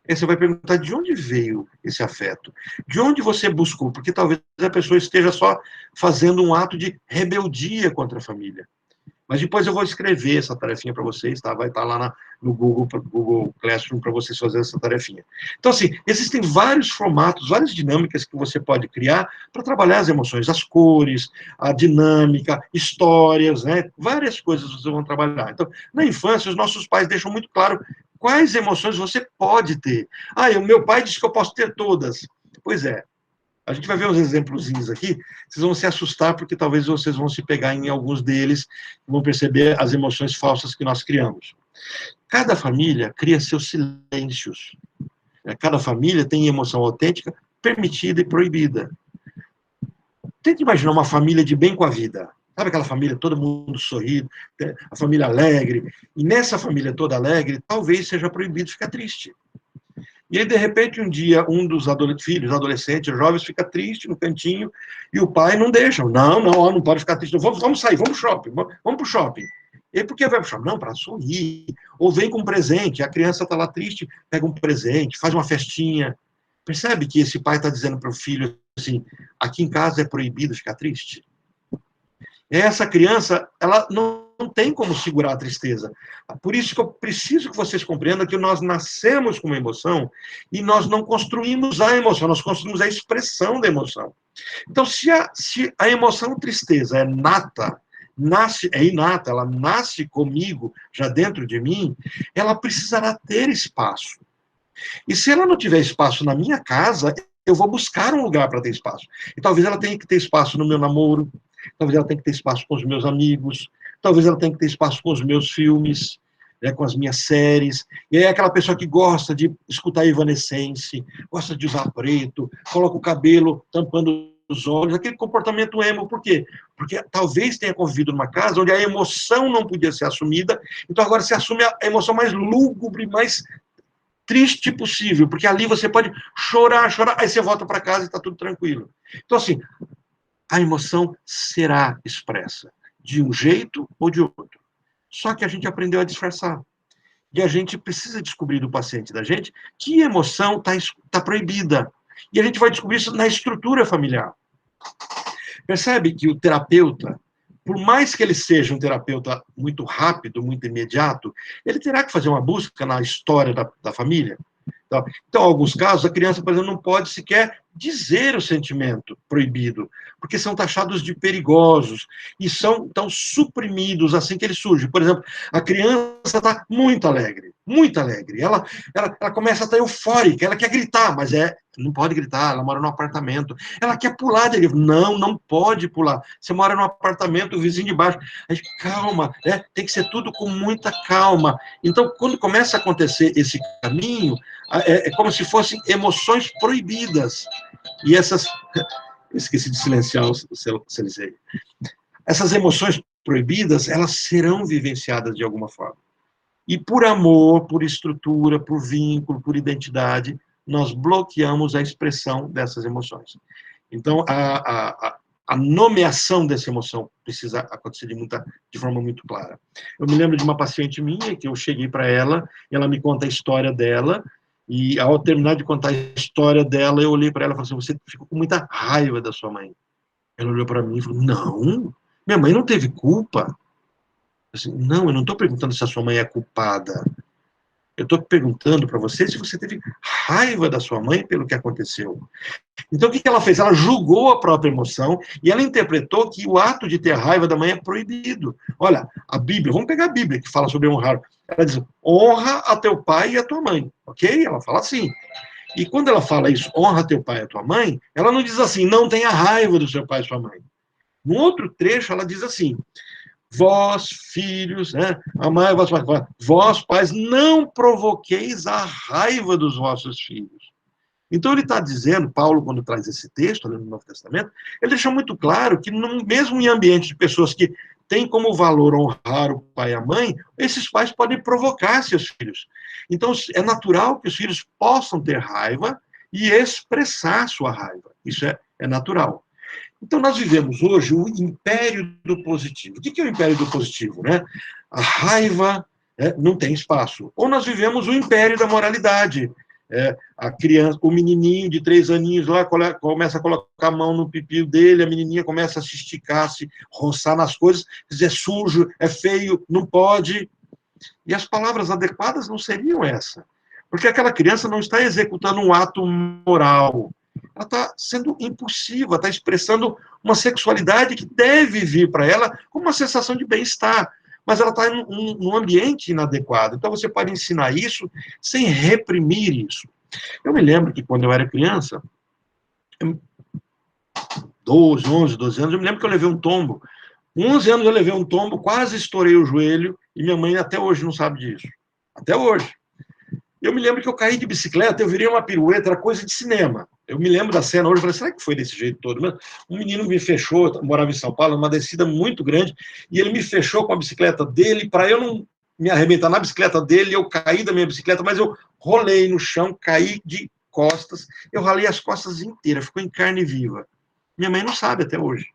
Aí você vai perguntar de onde veio esse afeto? De onde você buscou? Porque talvez a pessoa esteja só fazendo um ato de rebeldia contra a família. Mas depois eu vou escrever essa tarefinha para vocês, tá? Vai estar lá no Google Classroom para vocês fazerem essa tarefinha. Então, assim, existem vários formatos, várias dinâmicas que você pode criar para trabalhar as emoções, as cores, a dinâmica, histórias, né? Várias coisas vocês vão trabalhar. Então, na infância, os nossos pais deixam muito claro quais emoções você pode ter. Ah, o meu pai disse que eu posso ter todas. Pois é. A gente vai ver uns exemplozinhos aqui, vocês vão se assustar, porque talvez vocês vão se pegar em alguns deles, vão perceber as emoções falsas que nós criamos. Cada família cria seus silêncios. Cada família tem emoção autêntica, permitida e proibida. Tente imaginar uma família de bem com a vida. Sabe aquela família, todo mundo sorrindo, a família alegre. E nessa família toda alegre, talvez seja proibido ficar triste. E aí, de repente, um dia, um dos filhos, adolescentes, jovens, fica triste no cantinho, e o pai não deixa. Não, não, não pode ficar triste. Vamos sair, vamos pro shopping, vamos pro shopping. E por que vai pro shopping? Não, para sorrir. Ou vem com um presente, a criança está lá triste, pega um presente, faz uma festinha. Percebe que esse pai está dizendo para o filho assim, aqui em casa é proibido ficar triste? Essa criança, ela não tem como segurar a tristeza. Por isso que eu preciso que vocês compreendam que nós nascemos com uma emoção e nós não construímos a emoção, nós construímos a expressão da emoção. Então, se a emoção tristeza é inata, ela nasce comigo, já dentro de mim, ela precisará ter espaço. E se ela não tiver espaço na minha casa, eu vou buscar um lugar para ter espaço. E talvez ela tenha que ter espaço no meu namoro, talvez ela tenha que ter espaço com os meus amigos, talvez ela tenha que ter espaço com os meus filmes, né, com as minhas séries. E aí aquela pessoa que gosta de escutar Evanescence, gosta de usar preto, coloca o cabelo tampando os olhos, aquele comportamento emo. Por quê? Porque talvez tenha convivido numa casa onde a emoção não podia ser assumida, então agora se assume a emoção mais lúgubre, mais triste possível, porque ali você pode chorar, aí você volta para casa e está tudo tranquilo. Então, assim, a emoção será expressa de um jeito ou de outro. Só que a gente aprendeu a disfarçar. E a gente precisa descobrir do paciente da gente que emoção está proibida. E a gente vai descobrir isso na estrutura familiar. Percebe que o terapeuta, por mais que ele seja um terapeuta muito rápido, muito imediato, ele terá que fazer uma busca na história da família. Então, em alguns casos, a criança, por exemplo, não pode sequer dizer o sentimento proibido, porque são taxados de perigosos e são tão suprimidos assim que ele surge. Por exemplo, a criança está muito alegre, muito alegre. Ela começa a estar eufórica, ela quer gritar, mas não pode gritar, ela mora num apartamento. Ela quer pular de livro. Não, não pode pular. Você mora num apartamento, o vizinho de baixo. Aí, calma, né? Tem que ser tudo com muita calma. Então, quando começa a acontecer esse caminho, é como se fossem emoções proibidas. E essas... Esqueci de silenciar o silenciei. Essas emoções proibidas, elas serão vivenciadas de alguma forma. E por amor, por estrutura, por vínculo, por identidade, nós bloqueamos a expressão dessas emoções. Então, a nomeação dessa emoção precisa acontecer de forma muito clara. Eu me lembro de uma paciente minha, que eu cheguei para ela, e ela me conta a história dela, e ao terminar de contar a história dela, eu olhei para ela e falei assim, você ficou com muita raiva da sua mãe. Ela olhou para mim e falou, não, minha mãe não teve culpa. Assim, não, eu não estou perguntando se a sua mãe é culpada. Eu estou perguntando para você se você teve raiva da sua mãe pelo que aconteceu. Então, o que ela fez? Ela julgou a própria emoção e ela interpretou que o ato de ter raiva da mãe é proibido. Olha, a Bíblia, vamos pegar a Bíblia, que fala sobre honrar. Ela diz, honra a teu pai e a tua mãe. Ok? Ela fala assim. E quando ela fala isso, honra teu pai e a tua mãe, ela não diz assim, não tenha raiva do seu pai e sua mãe. No outro trecho, ela diz assim, vós, filhos, né, amai vós, vós, pais, não provoqueis a raiva dos vossos filhos. Então, ele está dizendo, Paulo, quando traz esse texto, no Novo Testamento, ele deixa muito claro que, mesmo em ambiente de pessoas que têm como valor honrar o pai e a mãe, esses pais podem provocar seus filhos. Então, é natural que os filhos possam ter raiva e expressar sua raiva. Isso é natural. Então, nós vivemos hoje o império do positivo. O que é o império do positivo? Né? A raiva não tem espaço. Ou nós vivemos o império da moralidade. A criança, o menininho de 3 aninhos lá começa a colocar a mão no pipi dele, a menininha começa a se esticar, se roçar nas coisas, dizer é sujo, é feio, não pode. E as palavras adequadas não seriam essa. Porque aquela criança não está executando um ato moral. Ela está sendo impulsiva, está expressando uma sexualidade que deve vir para ela como uma sensação de bem-estar. Mas ela está num ambiente inadequado. Então, você pode ensinar isso sem reprimir isso. Eu me lembro que, quando eu era criança, 11, 12 anos, eu me lembro que eu levei um tombo. Com 11 anos, eu levei um tombo, quase estourei o joelho, e minha mãe até hoje não sabe disso. Até hoje. Eu me lembro que eu caí de bicicleta, eu virei uma pirueta, era coisa de cinema. Eu me lembro da cena hoje, eu falei, será que foi desse jeito todo? Mas um menino me fechou, morava em São Paulo, uma descida muito grande, e ele me fechou com a bicicleta dele para eu não me arrebentar na bicicleta dele, eu caí da minha bicicleta, mas eu rolei no chão, caí de costas, eu ralei as costas inteiras, ficou em carne viva. Minha mãe não sabe até hoje.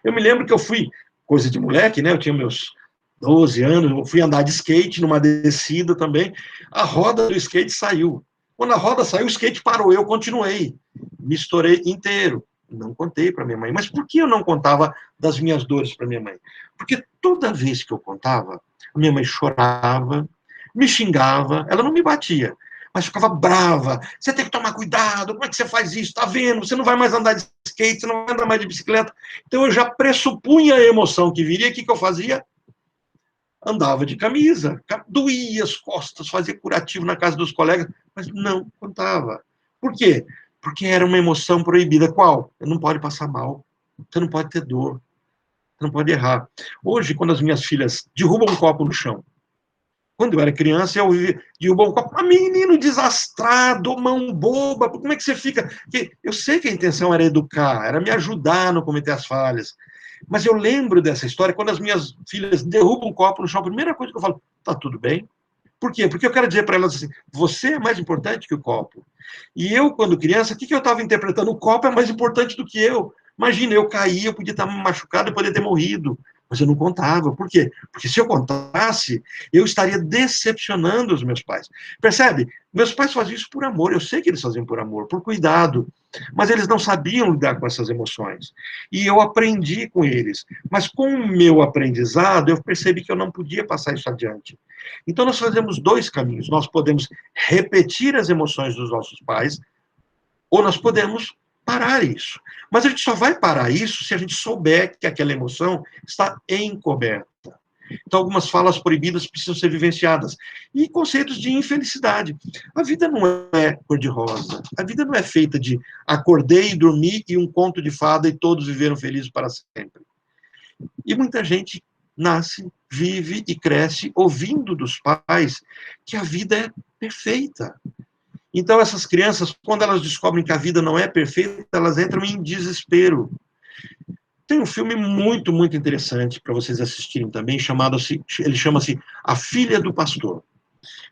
Eu me lembro que eu fui, coisa de moleque, né? Eu tinha meus 12 anos, eu fui andar de skate numa descida também. A roda do skate saiu. Quando a roda saiu, o skate parou, eu continuei. Me estourei inteiro. Não contei para minha mãe. Mas por que eu não contava das minhas dores para minha mãe? Porque toda vez que eu contava, a minha mãe chorava, me xingava, ela não me batia, mas ficava brava. Você tem que tomar cuidado, como é que você faz isso? Tá vendo? Você não vai mais andar de skate, você não vai andar mais de bicicleta. Então eu já pressupunha a emoção que viria, o que eu fazia? Andava de camisa, doía as costas, fazia curativo na casa dos colegas, mas não contava. Por quê? Porque era uma emoção proibida. Qual? Você não pode passar mal, você não pode ter dor, você não pode errar. Hoje, quando as minhas filhas derrubam um copo no chão, quando eu era criança, eu derrubava um copo. Menino desastrado, mão boba, como é que você fica? Eu sei que a intenção era educar, era me ajudar a não cometer as falhas. Mas eu lembro dessa história, quando as minhas filhas derrubam um copo no chão, a primeira coisa que eu falo, tá tudo bem? Por quê? Porque eu quero dizer para elas assim, você é mais importante que o copo. E eu, quando criança, o que eu estava interpretando? O copo é mais importante do que eu. Imagina, eu caí, eu podia estar machucado e poder ter morrido. Mas eu não contava. Por quê? Porque se eu contasse, eu estaria decepcionando os meus pais. Percebe? Meus pais faziam isso por amor. Eu sei que eles faziam por amor, por cuidado. Mas eles não sabiam lidar com essas emoções. E eu aprendi com eles. Mas com o meu aprendizado, eu percebi que eu não podia passar isso adiante. Então, nós fazemos dois caminhos. Nós podemos repetir as emoções dos nossos pais, ou nós podemos parar isso. Mas a gente só vai parar isso se a gente souber que aquela emoção está encoberta. Então, algumas falas proibidas precisam ser vivenciadas. E conceitos de infelicidade. A vida não é cor-de-rosa. A vida não é feita de acordei, dormi e um conto de fada e todos viveram felizes para sempre. E muita gente nasce, vive e cresce ouvindo dos pais que a vida é perfeita. Então, essas crianças, quando elas descobrem que a vida não é perfeita, elas entram em desespero. Tem um filme muito, muito interessante para vocês assistirem também, ele chama-se A Filha do Pastor.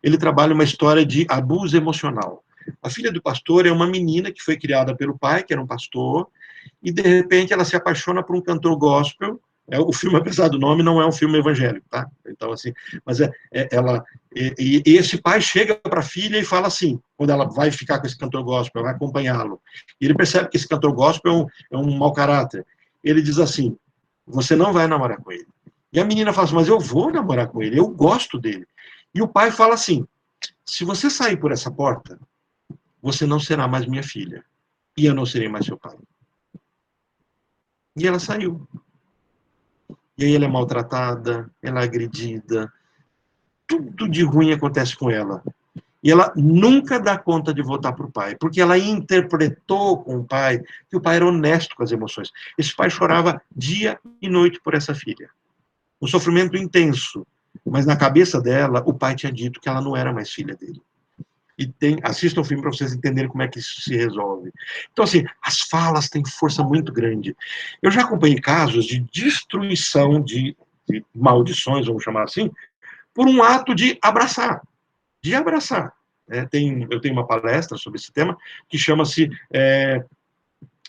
Ele trabalha uma história de abuso emocional. A filha do pastor é uma menina que foi criada pelo pai, que era um pastor, e de repente ela se apaixona por um cantor gospel. O filme, apesar do nome, não é um filme evangélico, tá? Então, assim, mas e esse pai chega para a filha e fala assim, quando ela vai ficar com esse cantor gospel, vai acompanhá-lo, e ele percebe que esse cantor gospel é um mau caráter. Ele diz assim, você não vai namorar com ele. E a menina fala assim, mas eu vou namorar com ele, eu gosto dele. E o pai fala assim, se você sair por essa porta, você não será mais minha filha, e eu não serei mais seu pai. E ela saiu. E aí ela é maltratada, ela é agredida, tudo de ruim acontece com ela. E ela nunca dá conta de voltar para o pai, porque ela interpretou com o pai que o pai era honesto com as emoções. Esse pai chorava dia e noite por essa filha. Um sofrimento intenso. Mas na cabeça dela, o pai tinha dito que ela não era mais filha dele. E assistam o filme para vocês entenderem como é que isso se resolve. Então, assim, as falas têm força muito grande. Eu já acompanhei casos de destruição de maldições, vamos chamar assim, por um ato de abraçar. De abraçar. Eu tenho uma palestra sobre esse tema que chama-se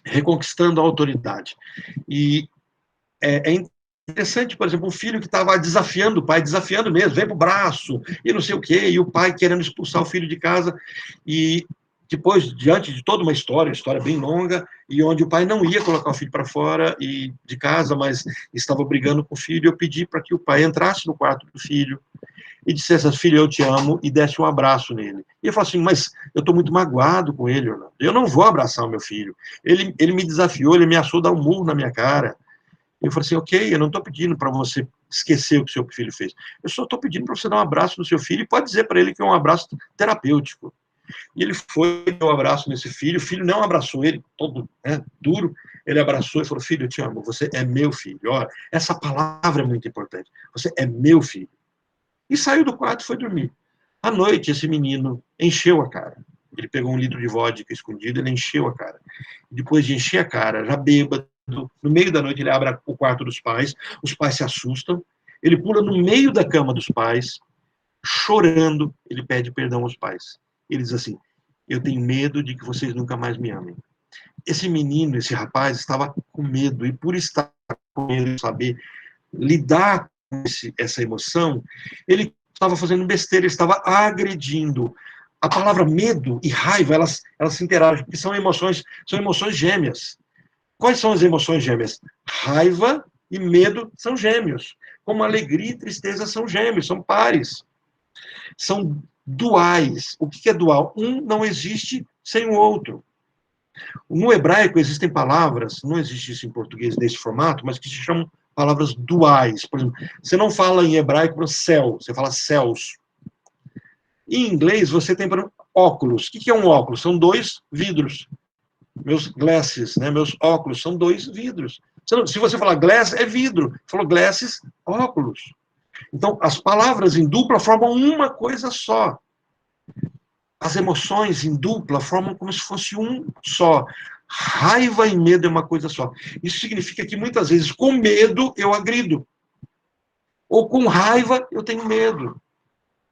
Reconquistando a Autoridade. E é interessante, por exemplo, um filho que estava desafiando o pai, desafiando mesmo, vem pro braço, e não sei o quê, e o pai querendo expulsar o filho de casa, e depois, diante de toda uma história bem longa, e onde o pai não ia colocar o filho para fora e de casa, mas estava brigando com o filho, eu pedi para que o pai entrasse no quarto do filho e dissesse, filho, eu te amo, e desse um abraço nele. E eu falo assim, mas eu estou muito magoado com ele, Orlando. Eu não vou abraçar o meu filho. Ele me desafiou, ele ameaçou dar um murro na minha cara. Eu falei assim, ok, eu não estou pedindo para você esquecer o que seu filho fez. Eu só estou pedindo para você dar um abraço no seu filho e pode dizer para ele que é um abraço terapêutico. E ele foi, deu um abraço nesse filho, o filho não abraçou ele, todo duro, ele abraçou e falou, filho, eu te amo, você é meu filho. Olha, essa palavra é muito importante. Você é meu filho. E saiu do quarto e foi dormir. À noite, esse menino encheu a cara. Ele pegou um litro de vodka escondido, ele encheu a cara. Depois de encher a cara, já bêbado, no meio da noite ele abre o quarto dos pais, os pais se assustam, Ele pula no meio da cama dos pais, chorando, ele pede perdão aos pais. Ele diz assim: eu tenho medo de que vocês nunca mais me amem. Esse menino, esse rapaz, estava com medo, e por estar com medo, saber lidar com essa emoção, ele estava fazendo besteira, ele estava agredindo. A palavra medo e raiva, elas se interagem, porque são emoções gêmeas. Quais são as emoções gêmeas? Raiva e medo são gêmeos. Como alegria e tristeza são gêmeos, são pares. São duais. O que é dual? Um não existe sem o outro. No hebraico existem palavras, não existe isso em português nesse formato, mas que se chamam palavras duais. Por exemplo, você não fala em hebraico para céu, você fala céus. Em inglês, você tem, por exemplo, óculos. O que é um óculos? São dois vidros. Meus glasses, né? Meus óculos, são dois vidros. Se você falar glass, é vidro. Falou glasses, óculos. Então, as palavras em dupla formam uma coisa só. As emoções em dupla formam como se fosse um só. Raiva e medo é uma coisa só. Isso significa que muitas vezes, com medo, eu agrido. Ou com raiva, eu tenho medo.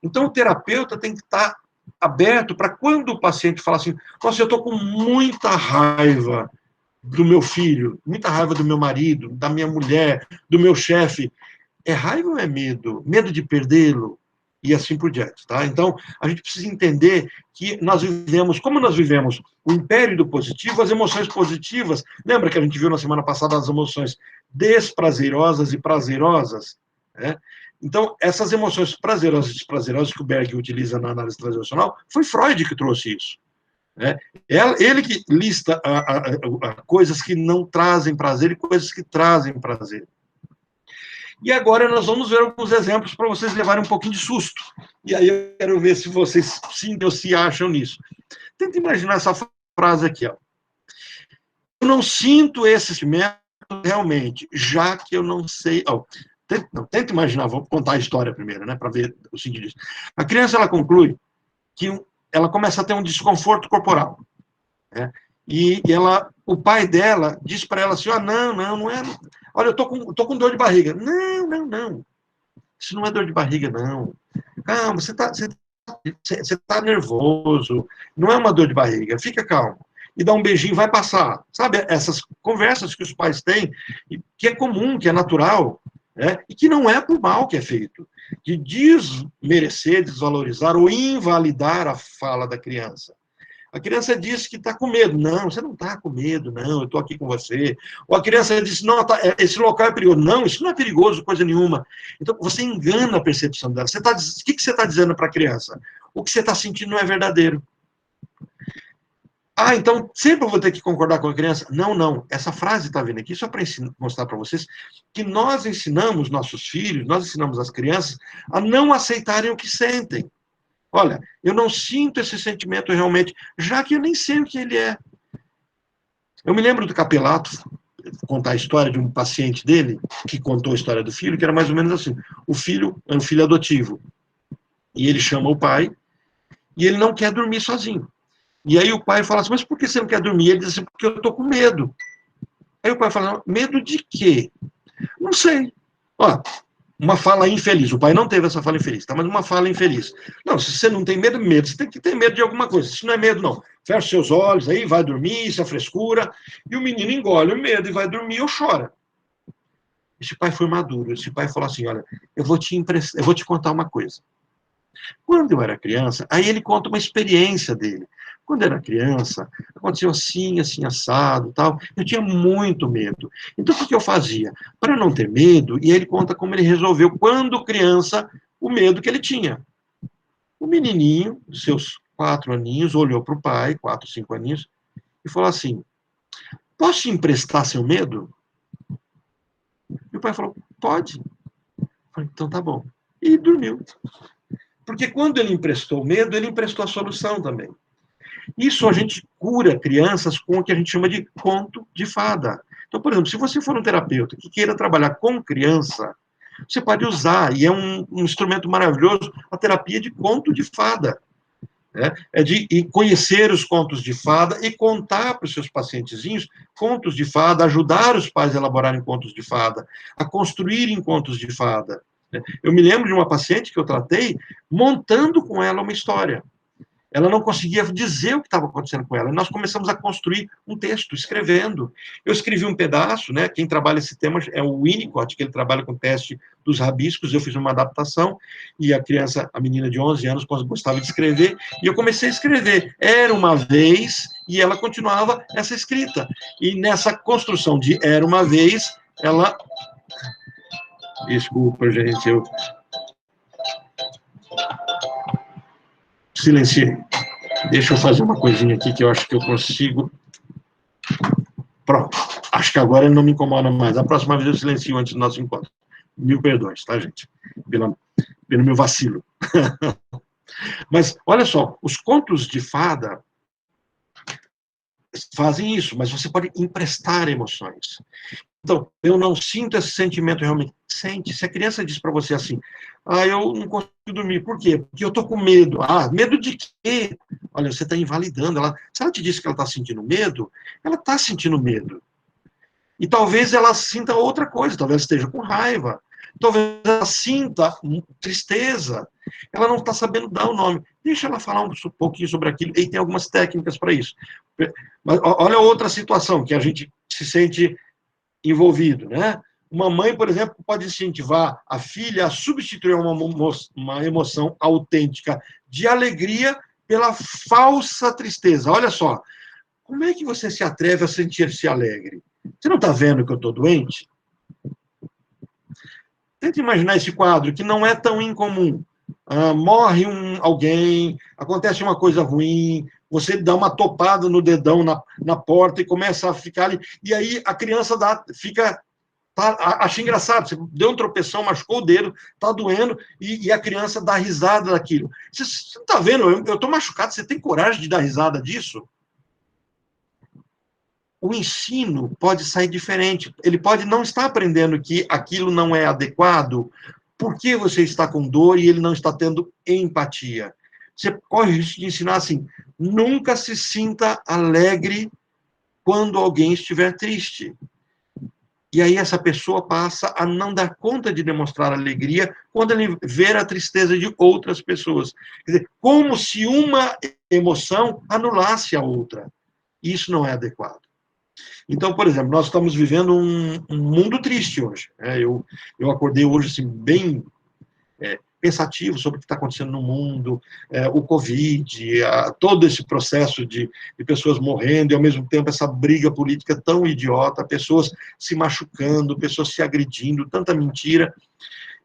Então, o terapeuta tem que estar aberto para quando o paciente fala assim: nossa, eu estou com muita raiva do meu filho, muita raiva do meu marido, da minha mulher, do meu chefe. É raiva ou é medo? Medo de perdê-lo? E assim por diante, tá? Então, a gente precisa entender que nós vivemos, como nós vivemos o império do positivo, as emoções positivas, lembra que a gente viu na semana passada as emoções desprazerosas e prazerosas, né? Então, essas emoções prazerosas e desprazerosas que o Berg utiliza na análise transacional, foi Freud que trouxe isso. Né? Ele que lista coisas que não trazem prazer e coisas que trazem prazer. E agora nós vamos ver alguns exemplos para vocês levarem um pouquinho de susto. E aí eu quero ver se vocês sim ou se acham nisso. Tenta imaginar essa frase aqui. Ó. Eu não sinto esse sentimento realmente, já que eu não sei... Oh, tenta imaginar, vou contar a história primeiro, né, para ver o sentido disso. A criança, ela conclui que ela começa a ter um desconforto corporal. Né? E o pai dela diz para ela assim: não é. Olha, eu tô com dor de barriga. Não. Isso não é dor de barriga, não. Calma, você tá nervoso. Não é uma dor de barriga. Fica calmo. E dá um beijinho, vai passar. Sabe, essas conversas que os pais têm, que é comum, que é natural, né? E que não é por mal que é feito. De desmerecer, desvalorizar ou invalidar a fala da criança. A criança disse que está com medo. Não, você não está com medo, não, eu estou aqui com você. Ou a criança disse: não, esse local é perigoso. Não, isso não é perigoso, coisa nenhuma. Então, você engana a percepção dela. O que você está dizendo para a criança? O que você está sentindo não é verdadeiro. Ah, então sempre eu vou ter que concordar com a criança? Não. Essa frase está vindo aqui só para mostrar para vocês que nós ensinamos nossos filhos, nós ensinamos as crianças a não aceitarem o que sentem. Olha, eu não sinto esse sentimento realmente, já que eu nem sei o que ele é. Eu me lembro do Capelato contar a história de um paciente dele, que contou a história do filho, que era mais ou menos assim. O filho é um filho adotivo. E ele chama o pai, e ele não quer dormir sozinho. E aí o pai fala assim: mas por que você não quer dormir? Ele diz assim: porque eu estou com medo. Aí o pai fala: medo de quê? Não sei. Ó, uma fala infeliz. O pai não teve essa fala infeliz, tá? Mas uma fala infeliz. Não, se você não tem medo, você tem que ter medo de alguma coisa. Isso não é medo, não. Fecha seus olhos aí, vai dormir, isso é frescura. E o menino engole o medo e vai dormir ou chora. Esse pai foi maduro. Esse pai falou assim: olha, eu vou te contar uma coisa. Quando eu era criança, aí ele conta uma experiência dele. Quando eu era criança, aconteceu assim, assim, assado, tal. Eu tinha muito medo. Então, o que eu fazia? Para não ter medo, e ele conta como ele resolveu, quando criança, o medo que ele tinha. O menininho, dos seus 4 aninhos, olhou para o pai, 4, 5 aninhos, e falou assim: posso te emprestar seu medo? E o pai falou: pode. Eu falei: então tá bom. E dormiu. Porque quando ele emprestou o medo, ele emprestou a solução também. Isso a gente cura crianças com o que a gente chama de conto de fada. Então, por exemplo, se você for um terapeuta que queira trabalhar com criança, você pode usar, e é um instrumento maravilhoso, a terapia de conto de fada. Né? É de conhecer os contos de fada e contar para os seus pacientezinhos contos de fada, ajudar os pais a elaborarem contos de fada, a construírem contos de fada. Eu me lembro de uma paciente que eu tratei montando com ela uma história. Ela não conseguia dizer o que estava acontecendo com ela. E nós começamos a construir um texto, escrevendo. Eu escrevi um pedaço, né? Quem trabalha esse tema é o Winnicott, que ele trabalha com o teste dos rabiscos. Eu fiz uma adaptação e a criança, a menina de 11 anos, gostava de escrever. E eu comecei a escrever. Era uma vez, e ela continuava essa escrita. E nessa construção de Era uma vez, ela... Desculpa, gente, eu silenciei. Deixa eu fazer uma coisinha aqui que eu acho que eu consigo. Pronto. Acho que agora ele não me incomoda mais. A próxima vez eu silencio antes do nosso encontro. Mil perdões, tá, gente? Pelo meu vacilo. Mas, olha só, os contos de fada fazem isso, mas você pode emprestar emoções. Então, eu não sinto esse sentimento realmente. Sente. Se a criança diz para você assim, eu não consigo dormir. Por quê? Porque eu estou com medo. Medo de quê? Olha, você está invalidando. Se ela te disse que ela está sentindo medo, ela está sentindo medo. E talvez ela sinta outra coisa, talvez ela esteja com raiva, talvez ela sinta tristeza. Ela não está sabendo dar o nome. Deixa ela falar um pouquinho sobre aquilo, e tem algumas técnicas para isso. Mas olha outra situação que a gente se sente envolvido, né? Uma mãe, por exemplo, pode incentivar a filha a substituir uma emoção autêntica de alegria pela falsa tristeza. Olha só, como é que você se atreve a sentir-se alegre? Você não está vendo que eu estou doente? Tenta imaginar esse quadro, que não é tão incomum. Morre alguém, acontece uma coisa ruim, você dá uma topada no dedão na porta e começa a ficar ali, e aí a criança acha engraçado, você deu um tropeção, machucou o dedo, está doendo, e a criança dá risada daquilo. Você não está vendo, eu estou machucado, você tem coragem de dar risada disso? O ensino pode sair diferente. Ele pode não estar aprendendo que aquilo não é adequado, porque você está com dor e ele não está tendo empatia. Você corre o risco de ensinar assim, nunca se sinta alegre quando alguém estiver triste. E aí essa pessoa passa a não dar conta de demonstrar alegria quando ele vê a tristeza de outras pessoas. Quer dizer, como se uma emoção anulasse a outra. Isso não é adequado. Então, por exemplo, nós estamos vivendo um mundo triste hoje. Eu acordei hoje assim, bem pensativo sobre o que está acontecendo no mundo, o Covid, todo esse processo de pessoas morrendo, e ao mesmo tempo essa briga política tão idiota, pessoas se machucando, pessoas se agredindo, tanta mentira.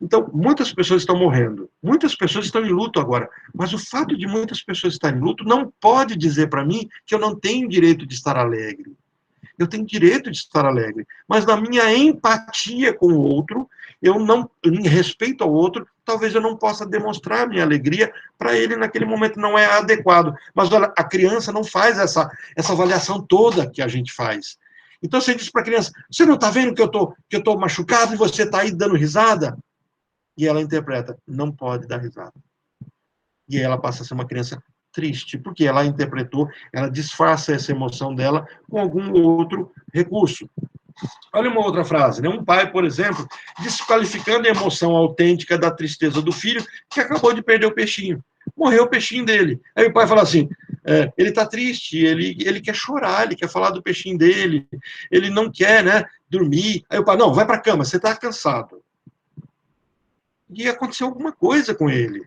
Então, muitas pessoas estão morrendo, muitas pessoas estão em luto agora, mas o fato de muitas pessoas estarem em luto não pode dizer para mim que eu não tenho direito de estar alegre. Eu tenho direito de estar alegre, mas na minha empatia com o outro, em respeito ao outro, talvez eu não possa demonstrar minha alegria para ele naquele momento, não é adequado. Mas olha, a criança não faz essa avaliação toda que a gente faz. Então você diz para a criança, você não está vendo que eu tô machucado e você está aí dando risada? E ela interpreta, não pode dar risada. E aí ela passa a ser uma criança triste, porque ela interpretou, ela disfarça essa emoção dela com algum outro recurso. Olha uma outra frase, né? Um pai, por exemplo, desqualificando a emoção autêntica da tristeza do filho que acabou de perder o peixinho. Morreu o peixinho dele. Aí o pai fala assim, ele está triste, ele quer chorar, ele quer falar do peixinho dele, ele não quer, né, dormir. Aí o pai, não, vai para a cama, você está cansado. E aconteceu alguma coisa com ele.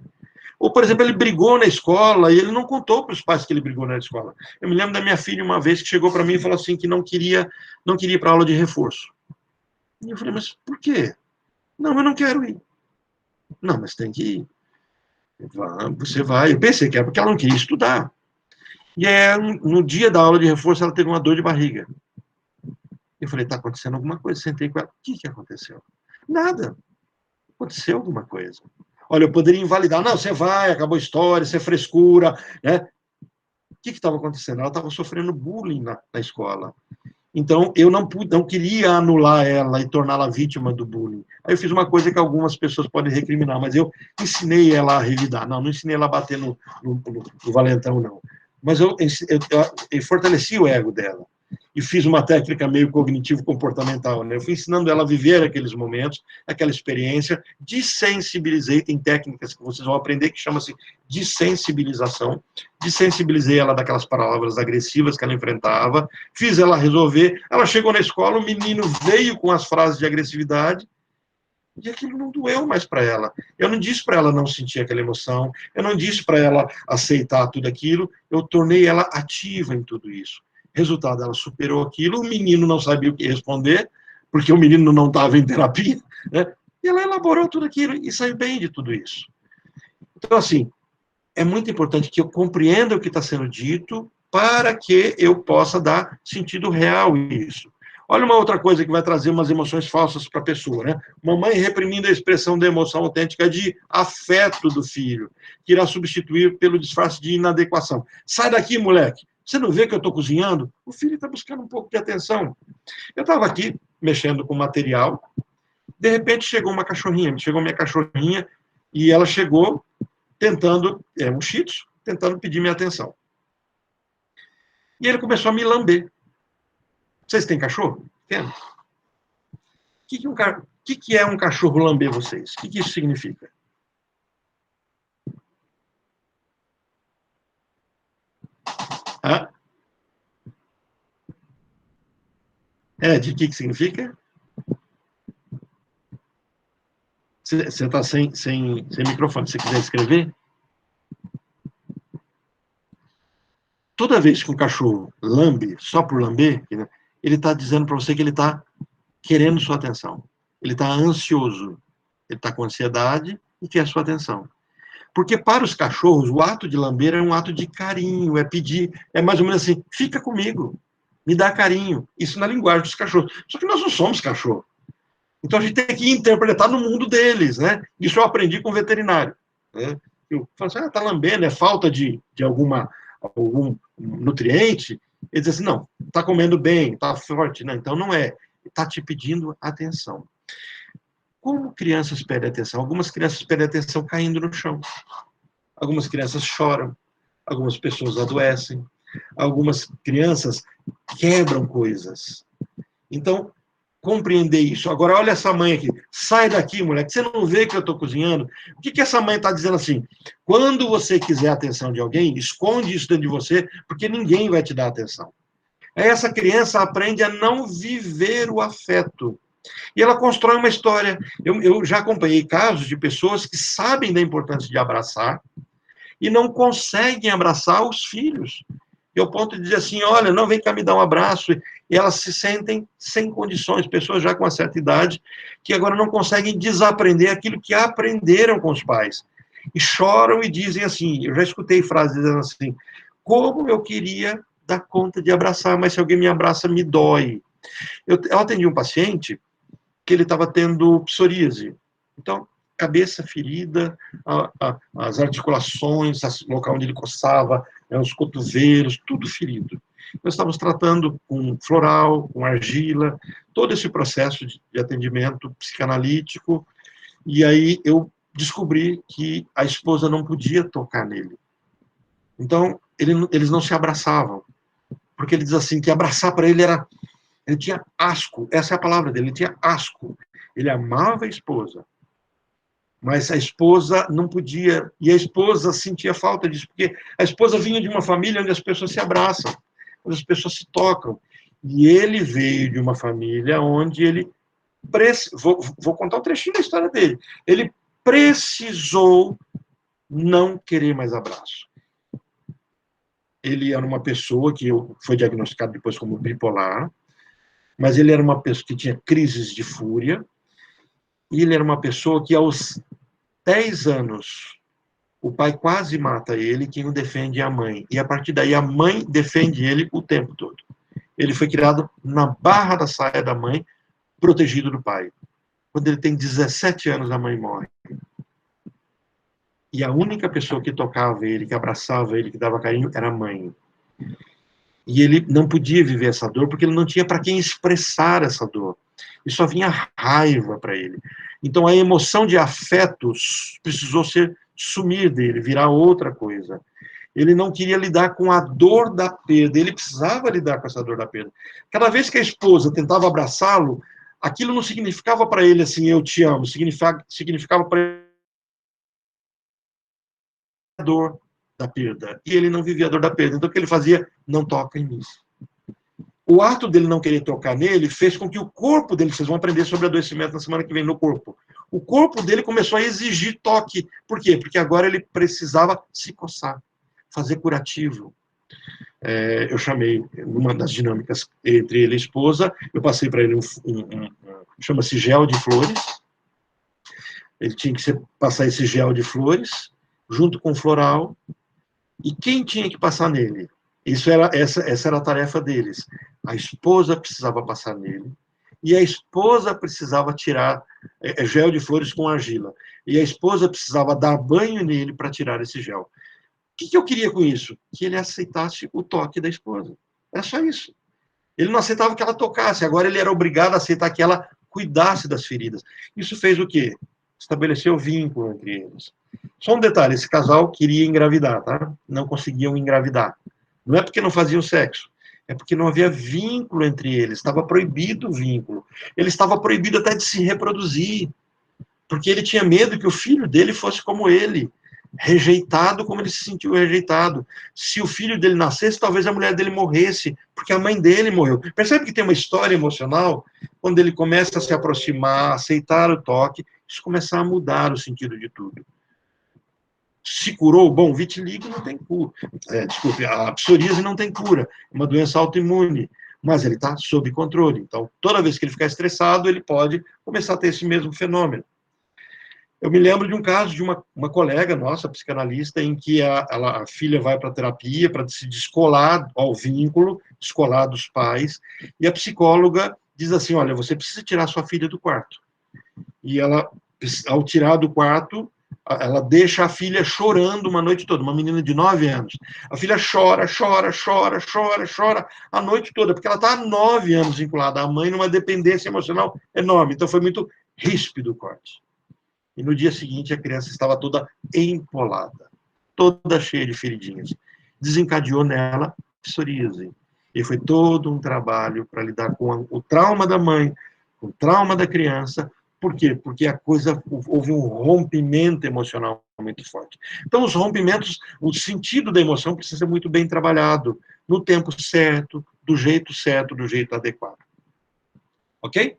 Ou, por exemplo, ele brigou na escola e ele não contou para os pais que ele brigou na escola. Eu me lembro da minha filha uma vez que chegou para mim e falou assim que não queria ir para aula de reforço. E eu falei, mas por quê? Não, eu não quero ir. Não, mas tem que ir. Você vai. Eu pensei que era porque ela não queria estudar. E no dia da aula de reforço ela teve uma dor de barriga. Eu falei, está acontecendo alguma coisa. Sentei com ela. O que aconteceu? Nada. Aconteceu alguma coisa. Olha, eu poderia invalidar. Não, você vai, acabou a história, você é frescura, né? O que estava acontecendo? Ela estava sofrendo bullying na escola. Então, eu não queria anular ela e torná-la vítima do bullying. Aí eu fiz uma coisa que algumas pessoas podem recriminar, mas eu ensinei ela a revidar. Não ensinei ela a bater no valentão, não. Mas eu fortaleci o ego dela. e fiz uma técnica meio cognitivo-comportamental, né? Eu fui ensinando ela a viver aqueles momentos, aquela experiência, desensibilizei, tem técnicas que vocês vão aprender que chama-se desensibilização, desensibilizei ela daquelas palavras agressivas que ela enfrentava, fiz ela resolver, ela chegou na escola, o menino veio com as frases de agressividade, e aquilo não doeu mais para ela. Eu não disse para ela não sentir aquela emoção, eu não disse para ela aceitar tudo aquilo, eu tornei ela ativa em tudo isso. Resultado, ela superou aquilo, o menino não sabia o que responder, porque o menino não estava em terapia, né? E ela elaborou tudo aquilo e saiu bem de tudo isso. Então, assim, é muito importante que eu compreenda o que está sendo dito para que eu possa dar sentido real a isso. Olha uma outra coisa que vai trazer umas emoções falsas para a pessoa, né? Mamãe reprimindo a expressão da emoção autêntica de afeto do filho, que irá substituir pelo disfarce de inadequação. Sai daqui, moleque. Você não vê que eu estou cozinhando? O filho está buscando um pouco de atenção. Eu estava aqui mexendo com material, de repente chegou uma cachorrinha, chegou minha cachorrinha, e ela chegou tentando, um shih tzu, tentando pedir minha atenção. E ele começou a me lamber. Vocês têm cachorro? Tem. O que é um cachorro lamber vocês? O que isso significa? Ah? De que significa? Você está sem microfone. Se você quiser escrever? Toda vez que um cachorro lambe, só por lamber, né, ele está dizendo para você que ele está querendo sua atenção. Ele está ansioso. Ele está com ansiedade e quer sua atenção. Porque para os cachorros, o ato de lamber é um ato de carinho, é pedir, é mais ou menos assim, fica comigo, me dá carinho. Isso na linguagem dos cachorros. Só que nós não somos cachorro. Então a gente tem que interpretar no mundo deles, né? Isso eu aprendi com o veterinário. Né? Eu falo assim, tá lambendo, é falta de algum nutriente. Ele diz assim, não, tá comendo bem, tá forte. Não, então não é. Está te pedindo atenção. Como crianças pedem atenção? Algumas crianças pedem atenção caindo no chão. Algumas crianças choram. Algumas pessoas adoecem. Algumas crianças quebram coisas. Então, compreender isso. Agora, olha essa mãe aqui. Sai daqui, moleque. Você não vê que eu estou cozinhando? O que essa mãe está dizendo assim? Quando você quiser a atenção de alguém, esconde isso dentro de você, porque ninguém vai te dar atenção. Aí essa criança aprende a não viver o afeto. E ela constrói uma história. Eu já acompanhei casos de pessoas que sabem da importância de abraçar e não conseguem abraçar os filhos. E ao ponto de dizer assim, olha, não, vem cá me dar um abraço. E elas se sentem sem condições, pessoas já com uma certa idade, que agora não conseguem desaprender aquilo que aprenderam com os pais. E choram e dizem assim, eu já escutei frases dizendo assim, como eu queria dar conta de abraçar, mas se alguém me abraça, me dói. Eu atendi um paciente que ele estava tendo psoríase. Então, cabeça ferida, as articulações, o local onde ele coçava, os cotovelos, tudo ferido. Nós estávamos tratando com floral, com argila, todo esse processo de atendimento psicanalítico, e aí eu descobri que a esposa não podia tocar nele. Então, eles não se abraçavam, porque ele diz assim, que abraçar para ele era... Ele tinha asco, essa é a palavra dele, ele tinha asco. Ele amava a esposa, mas a esposa não podia, e a esposa sentia falta disso, porque a esposa vinha de uma família onde as pessoas se abraçam, onde as pessoas se tocam, e ele veio de uma família onde ele, vou contar um trechinho da história dele, ele precisou não querer mais abraço. Ele era uma pessoa que foi diagnosticado depois como bipolar, mas ele era uma pessoa que tinha crises de fúria, e ele era uma pessoa que, aos 10 anos, o pai quase mata ele, quem o defende é a mãe. E, a partir daí, a mãe defende ele o tempo todo. Ele foi criado na barra da saia da mãe, protegido do pai. Quando ele tem 17 anos, a mãe morre. E a única pessoa que tocava ele, que abraçava ele, que dava carinho, era a mãe. E ele não podia viver essa dor, porque ele não tinha para quem expressar essa dor. E só vinha raiva para ele. Então, a emoção de afetos precisou sumir dele, virar outra coisa. Ele não queria lidar com a dor da perda, ele precisava lidar com essa dor da perda. Cada vez que a esposa tentava abraçá-lo, aquilo não significava para ele assim, eu te amo, significava para ele a dor da perda. E ele não vivia a dor da perda. Então o que ele fazia? Não toca em mim. O ato dele não querer tocar nele fez com que o corpo dele, vocês vão aprender sobre adoecimento na semana que vem no corpo, o corpo dele começou a exigir toque. Por quê? Porque agora ele precisava se coçar, fazer curativo. Eu chamei, numa das dinâmicas entre ele e a esposa, eu passei para ele chama-se gel de flores. Ele tinha que passar esse gel de flores, junto com floral, e quem tinha que passar nele? Essa era a tarefa deles. A esposa precisava passar nele, e a esposa precisava tirar gel de flores com argila, e a esposa precisava dar banho nele para tirar esse gel. O que eu queria com isso? Que ele aceitasse o toque da esposa. Era só isso. Ele não aceitava que ela tocasse, agora ele era obrigado a aceitar que ela cuidasse das feridas. Isso fez o quê? Estabeleceu vínculo entre eles. Só um detalhe, esse casal queria engravidar, tá? Não conseguiam engravidar. Não é porque não faziam sexo, é porque não havia vínculo entre eles, estava proibido o vínculo. Ele estava proibido até de se reproduzir, porque ele tinha medo que o filho dele fosse como ele, rejeitado como ele se sentiu rejeitado. Se o filho dele nascesse, talvez a mulher dele morresse, porque a mãe dele morreu. Percebe que tem uma história emocional? Quando ele começa a se aproximar, aceitar o toque, isso começa a mudar o sentido de tudo. Se curou? Bom, vitiligo não tem cura. Desculpe, a psoríase não tem cura. É uma doença autoimune. Mas ele está sob controle. Então, toda vez que ele ficar estressado, ele pode começar a ter esse mesmo fenômeno. Eu me lembro de um caso de uma colega nossa, psicanalista, em que a filha vai para a terapia para se descolar ao vínculo, descolar dos pais, e a psicóloga diz assim, olha, você precisa tirar sua filha do quarto. E ela, ao tirar do quarto, ela deixa a filha chorando uma noite toda, uma menina de 9 anos. A filha chora a noite toda, porque ela está há 9 anos vinculada à mãe numa dependência emocional enorme. Então foi muito ríspido o corte. E no dia seguinte a criança estava toda empolada, toda cheia de feridinhas. Desencadeou nela psoríase. E foi todo um trabalho para lidar com o trauma da mãe, com o trauma da criança. Por quê? Porque houve um rompimento emocional muito forte. Então, os rompimentos, o sentido da emoção precisa ser muito bem trabalhado, no tempo certo, do jeito adequado. Ok?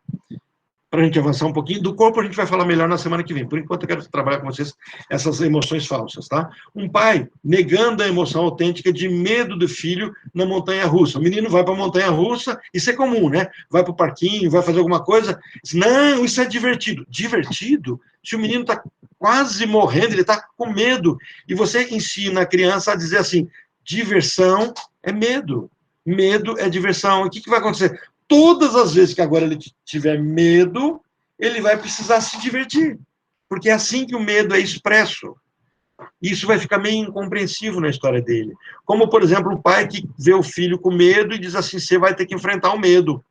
Para a gente avançar um pouquinho. Do corpo a gente vai falar melhor na semana que vem. Por enquanto eu quero trabalhar com vocês essas emoções falsas, tá? Um pai negando a emoção autêntica de medo do filho na montanha-russa. O menino vai para a montanha-russa, isso é comum, né? Vai para o parquinho, vai fazer alguma coisa. Diz, não, isso é divertido. Divertido? Se o menino está quase morrendo, ele está com medo. E você ensina a criança a dizer assim, diversão é medo. Medo é diversão. O que vai acontecer? Todas as vezes que agora ele tiver medo, ele vai precisar se divertir. Porque é assim que o medo é expresso. Isso vai ficar meio incompreensível na história dele. Como, por exemplo, o pai que vê o filho com medo e diz assim, você vai ter que enfrentar o medo.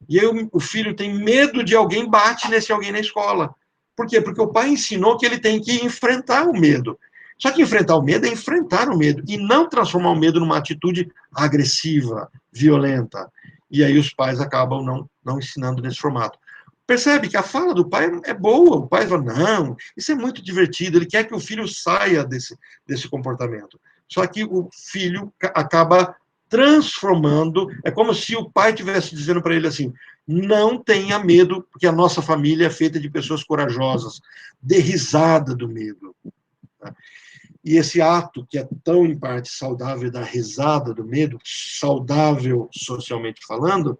E aí o filho tem medo de alguém, bate nesse alguém na escola. Por quê? Porque o pai ensinou que ele tem que enfrentar o medo. Só que enfrentar o medo é enfrentar o medo, e não transformar o medo numa atitude agressiva, violenta. E aí os pais acabam não ensinando nesse formato. Percebe que a fala do pai é boa, o pai fala, não, isso é muito divertido, ele quer que o filho saia desse comportamento. Só que o filho acaba transformando, é como se o pai estivesse dizendo para ele assim, não tenha medo, porque a nossa família é feita de pessoas corajosas, dê risada do medo. E esse ato, que é tão, em parte, saudável da risada do medo, saudável socialmente falando,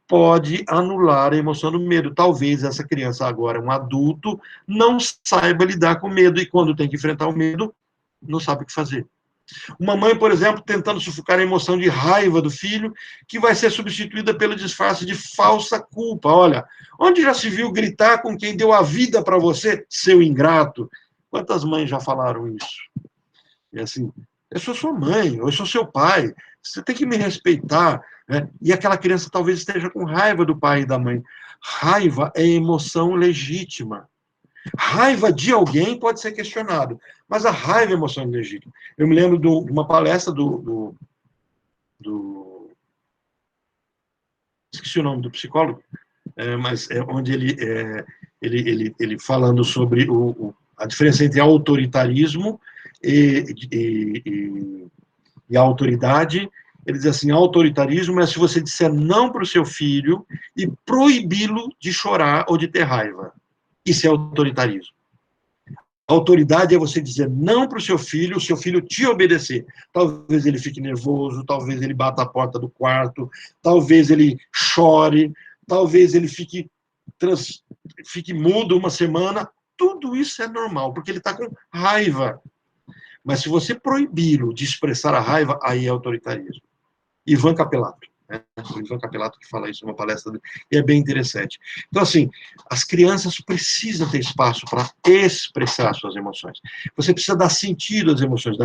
pode anular a emoção do medo. Talvez essa criança, agora um adulto, não saiba lidar com medo, e quando tem que enfrentar o medo, não sabe o que fazer. Uma mãe, por exemplo, tentando sufocar a emoção de raiva do filho, que vai ser substituída pelo disfarce de falsa culpa. Olha, onde já se viu gritar com quem deu a vida para você, seu ingrato? Quantas mães já falaram isso? É assim, eu sou sua mãe, eu sou seu pai, você tem que me respeitar. Né? E aquela criança talvez esteja com raiva do pai e da mãe. Raiva é emoção legítima. Raiva de alguém pode ser questionado, mas a raiva é emoção legítima. Eu me lembro de uma palestra esqueci o nome do psicólogo, mas onde ele falando sobre a diferença entre autoritarismo e a autoridade. Ele diz assim: autoritarismo é se você disser não para o seu filho e proibi-lo de chorar ou de ter raiva. Isso é autoritarismo. A autoridade é você dizer não para o seu filho te obedecer. Talvez ele fique nervoso, talvez ele bata a porta do quarto, talvez ele chore, talvez ele fique mudo uma semana. Tudo isso é normal, porque ele está com raiva. Mas se você proibir-o de expressar a raiva, aí é autoritarismo. Ivan Capelato. O Ivan Capelato que fala isso numa palestra dele, e é bem interessante. Então, assim, as crianças precisam ter espaço para expressar suas emoções. Você precisa dar sentido às emoções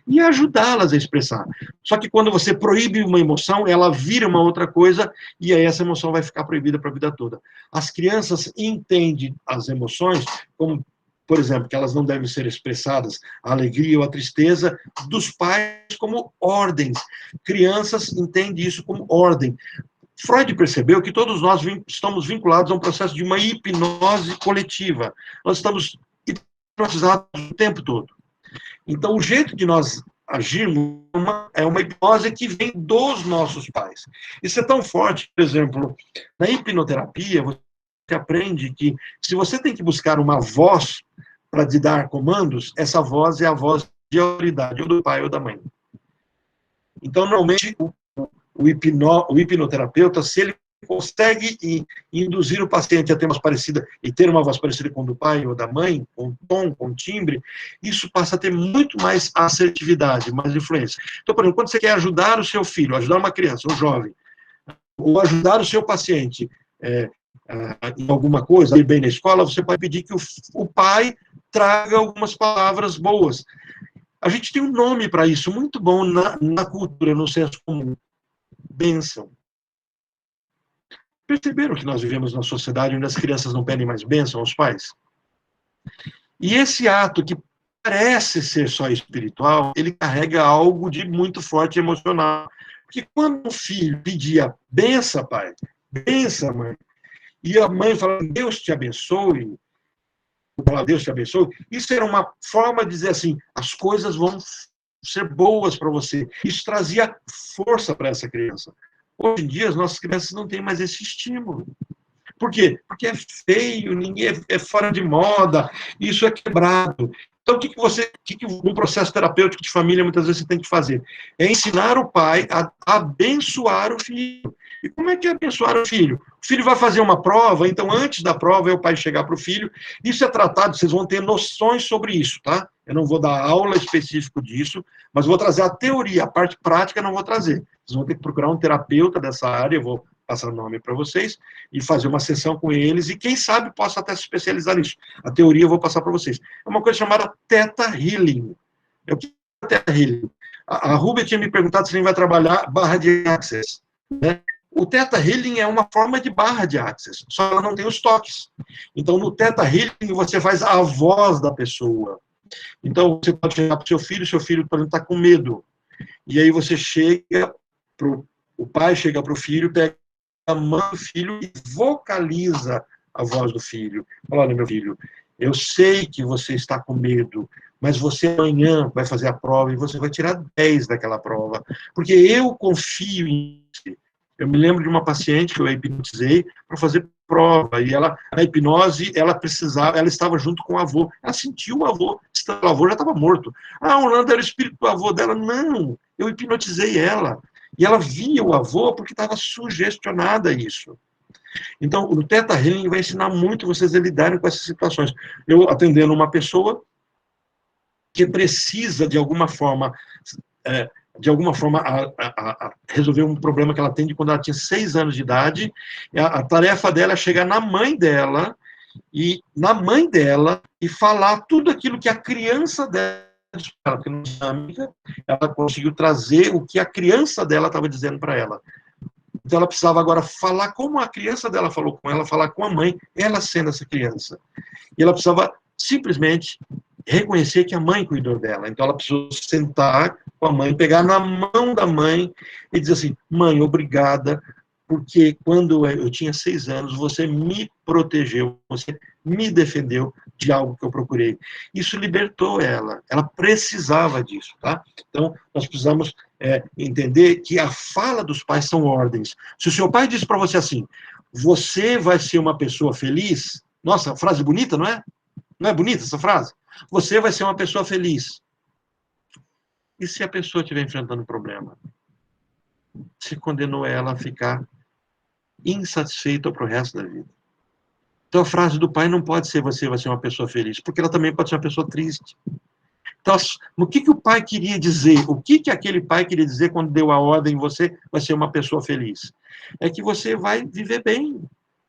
e ajudá-las a expressar. Só que quando você proíbe uma emoção, ela vira uma outra coisa, e aí essa emoção vai ficar proibida para a vida toda. As crianças entendem as emoções como, por exemplo, que elas não devem ser expressadas, a alegria ou a tristeza, dos pais como ordens. Crianças entendem isso como ordem. Freud percebeu que todos nós estamos vinculados a um processo de uma hipnose coletiva. Nós estamos hipnotizados o tempo todo. Então, o jeito de nós agirmos é uma hipnose que vem dos nossos pais. Isso é tão forte, por exemplo, na hipnoterapia, você aprende que se você tem que buscar uma voz para te dar comandos, essa voz é a voz de autoridade, ou do pai ou da mãe. Então, normalmente, o hipnoterapeuta, se ele consegue induzir o paciente a ter uma voz parecida, e ter uma voz parecida com a do pai ou da mãe, com tom, com timbre, isso passa a ter muito mais assertividade, mais influência. Então, por exemplo, quando você quer ajudar o seu filho, ajudar uma criança, um jovem, ou ajudar o seu paciente em alguma coisa, ir bem na escola, você pode pedir que o pai traga algumas palavras boas. A gente tem um nome para isso, muito bom na cultura, no senso comum. Bênção. Perceberam que nós vivemos numa sociedade onde as crianças não pedem mais bênção aos pais? E esse ato, que parece ser só espiritual, ele carrega algo de muito forte emocional. Porque quando um filho pedia benção, pai, benção, mãe, e a mãe falava, Deus te abençoe, Deus te abençoe, isso era uma forma de dizer assim, as coisas vão ser boas para você. Isso trazia força para essa criança. Hoje em dia, as nossas crianças não têm mais esse estímulo. Por quê? Porque é feio, ninguém é fora de moda, isso é quebrado. Então, o que um processo terapêutico de família, muitas vezes, você tem que fazer? É ensinar o pai a abençoar o filho. E como é que é abençoar o filho? O filho vai fazer uma prova, então, antes da prova, é o pai chegar para o filho. Isso é tratado, vocês vão ter noções sobre isso, tá? Eu não vou dar aula específica disso, mas vou trazer a teoria, a parte prática não vou trazer. Vocês vão ter que procurar um terapeuta dessa área, eu vou passar o nome para vocês, e fazer uma sessão com eles, e quem sabe possa até se especializar nisso. A teoria eu vou passar para vocês. É uma coisa chamada Theta Healing. O que é Theta Healing? A Rúbia tinha me perguntado se a gente vai trabalhar barra de access, né? O Theta Healing é uma forma de barra de access, só ela não tem os toques. Então, no Theta Healing, você faz a voz da pessoa. Então, você pode chegar para o seu filho, por exemplo, está com medo. E aí você chega, o pai chega para o filho, pega a mão do filho e vocaliza a voz do filho. Olha, meu filho, eu sei que você está com medo, mas você amanhã vai fazer a prova e você vai tirar 10 daquela prova, porque eu confio em você. Eu me lembro de uma paciente que eu hipnotizei para fazer prova, e ela, na hipnose, ela estava junto com o avô. Ela sentiu o avô, o avô já estava morto. Ah, o Orlando era o espírito do avô dela. Não, eu hipnotizei ela. E ela via o avô porque estava sugestionada a isso. Então, o Theta Healing vai ensinar muito vocês a lidarem com essas situações. Eu atendendo uma pessoa que precisa, de alguma forma, a resolver um problema que ela tem de quando ela tinha 6 anos de idade. A tarefa dela é chegar na mãe dela e falar tudo aquilo que a criança dela, ela conseguiu trazer o que a criança dela estava dizendo para ela. Então ela precisava agora falar como a criança dela falou com ela, falar com a mãe, ela sendo essa criança. E ela precisava simplesmente reconhecer que a mãe cuidou dela. Então ela precisou sentar com a mãe, pegar na mão da mãe e dizer assim: mãe, obrigada, porque quando eu tinha 6 anos, você me protegeu, você me defendeu de algo que eu procurei. Isso libertou ela. Ela precisava disso, tá? Então nós precisamos entender que a fala dos pais são ordens. Se o seu pai diz para você assim: você vai ser uma pessoa feliz, nossa, frase bonita, não é? Não é bonita essa frase? Você vai ser uma pessoa feliz. E se a pessoa estiver enfrentando um problema? Se condenou ela a ficar insatisfeita para o resto da vida. Então a frase do pai não pode ser você vai ser uma pessoa feliz, porque ela também pode ser uma pessoa triste. Então, o que o pai queria dizer? O que aquele pai queria dizer quando deu a ordem, você vai ser uma pessoa feliz? É que você vai viver bem.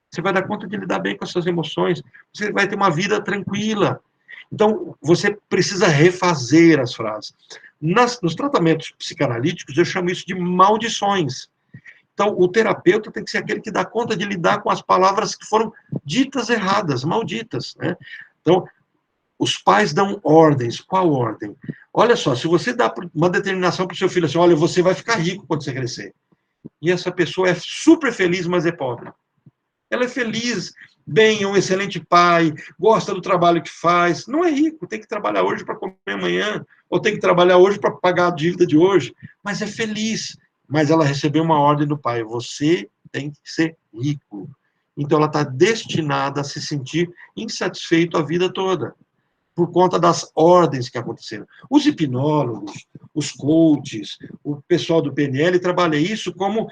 Você vai dar conta de lidar bem com as suas emoções. Você vai ter uma vida tranquila. Então, você precisa refazer as frases. Nos tratamentos psicanalíticos, eu chamo isso de maldições. Então, o terapeuta tem que ser aquele que dá conta de lidar com as palavras que foram ditas erradas, malditas, né? Então, os pais dão ordens. Qual ordem? Olha só, se você dá uma determinação para o seu filho assim, olha, você vai ficar rico quando você crescer. E essa pessoa é super feliz, mas é pobre. Ela é feliz, bem, é um excelente pai, gosta do trabalho que faz, não é rico, tem que trabalhar hoje para comer amanhã, ou tem que trabalhar hoje para pagar a dívida de hoje, mas é feliz. Mas ela recebeu uma ordem do pai, você tem que ser rico. Então ela está destinada a se sentir insatisfeito a vida toda, por conta das ordens que aconteceram. Os hipnólogos, os coaches, o pessoal do PNL trabalha isso como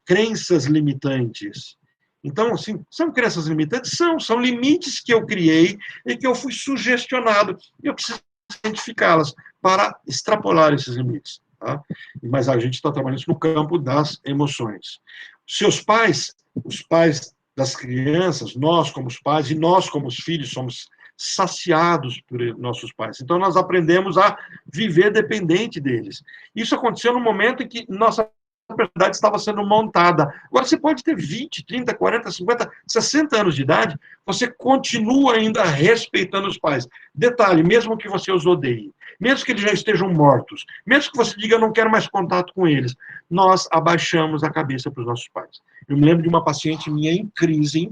crenças limitantes. Então, assim, são crenças limitantes? São limites que eu criei e que eu fui sugestionado. E eu preciso identificá-las para extrapolar esses limites. Tá? Mas a gente está trabalhando isso no campo das emoções. Seus pais, os pais das crianças, nós como os pais e nós como os filhos somos saciados por nossos pais. Então, nós aprendemos a viver dependente deles. Isso aconteceu no momento em que nossa personalidade estava sendo montada. Agora, você pode ter 20, 30, 40, 50, 60 anos de idade, você continua ainda respeitando os pais. Detalhe, mesmo que você os odeie, mesmo que eles já estejam mortos, mesmo que você diga, eu não quero mais contato com eles, nós abaixamos a cabeça para os nossos pais. Eu me lembro de uma paciente minha em crise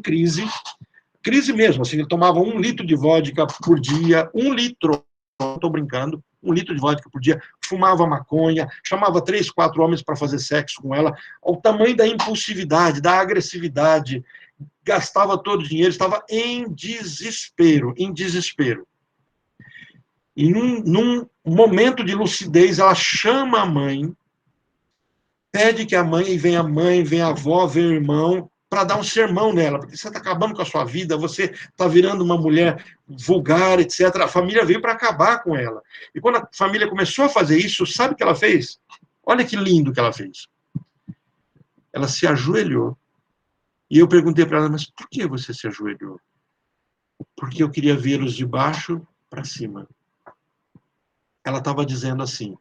mesmo, assim, ele tomava 1 litro de vodka por dia, 1 litro, não estou brincando, 1 litro de vodka por dia, fumava maconha, chamava 3, 4 homens para fazer sexo com ela, o tamanho da impulsividade, da agressividade, gastava todo o dinheiro, estava em desespero, em desespero. E num momento de lucidez, ela chama a mãe, pede que a mãe, vem a avó, vem o irmão, para dar um sermão nela, porque você está acabando com a sua vida, você está virando uma mulher vulgar, etc. A família veio para acabar com ela. E quando a família começou a fazer isso, sabe o que ela fez? Olha que lindo que ela fez. Ela se ajoelhou. E eu perguntei para ela, mas por que você se ajoelhou? Porque eu queria vê-los de baixo para cima. Ela estava dizendo assim,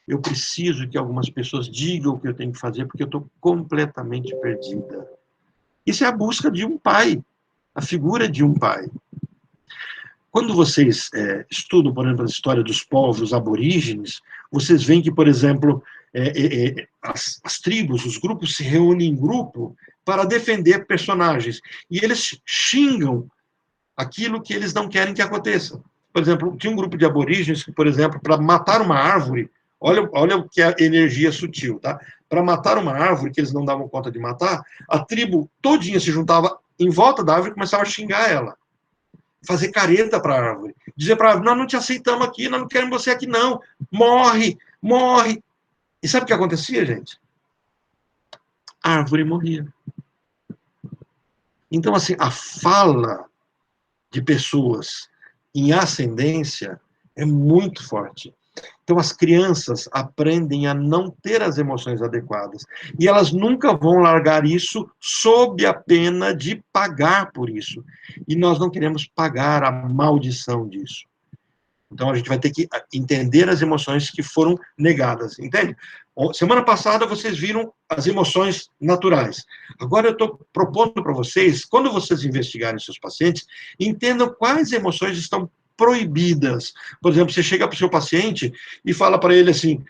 eu preciso que algumas pessoas digam o que eu tenho que fazer, porque eu estou completamente perdida. Isso é a busca de um pai, a figura de um pai. Quando vocês estudam, por exemplo, a história dos povos aborígenes, vocês veem que, por exemplo, as tribos, os grupos se reúnem em grupo para defender personagens. E eles xingam aquilo que eles não querem que aconteça. Por exemplo, tinha um grupo de aborígenes que, por exemplo, para matar uma árvore, olha o que é energia sutil, tá? Para matar uma árvore que eles não davam conta de matar, a tribo todinha se juntava em volta da árvore e começava a xingar ela. Fazer careta para a árvore. Dizer para a árvore, nós não te aceitamos aqui, nós não queremos você aqui não. Morre, morre. E sabe o que acontecia, gente? A árvore morria. Então, assim, a fala de pessoas em ascendência é muito forte. Então, as crianças aprendem a não ter as emoções adequadas. E elas nunca vão largar isso sob a pena de pagar por isso. E nós não queremos pagar a maldição disso. Então, a gente vai ter que entender as emoções que foram negadas, entende? Semana passada, vocês viram as emoções naturais. Agora, eu estou propondo para vocês, quando vocês investigarem seus pacientes, entendam quais emoções estão proibidas. Por exemplo, você chega para o seu paciente e fala para ele assim,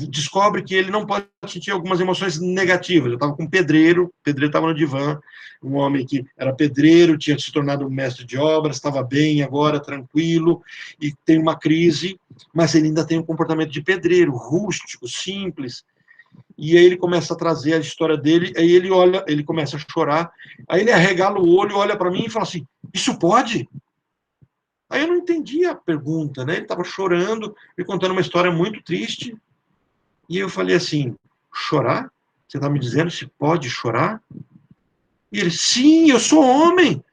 descobre que ele não pode sentir algumas emoções negativas. Eu estava com um pedreiro estava no divã, um homem que era pedreiro, tinha se tornado um mestre de obras, estava bem agora, tranquilo, e tem uma crise, mas ele ainda tem um comportamento de pedreiro, rústico, simples. E aí ele começa a trazer a história dele, aí ele olha, ele começa a chorar, aí ele arregala o olho, olha para mim e fala assim, isso pode? Aí eu não entendi a pergunta, né? Ele estava chorando, me contando uma história muito triste, e eu falei assim, chorar? Você está me dizendo se pode chorar? E ele, sim, eu sou homem.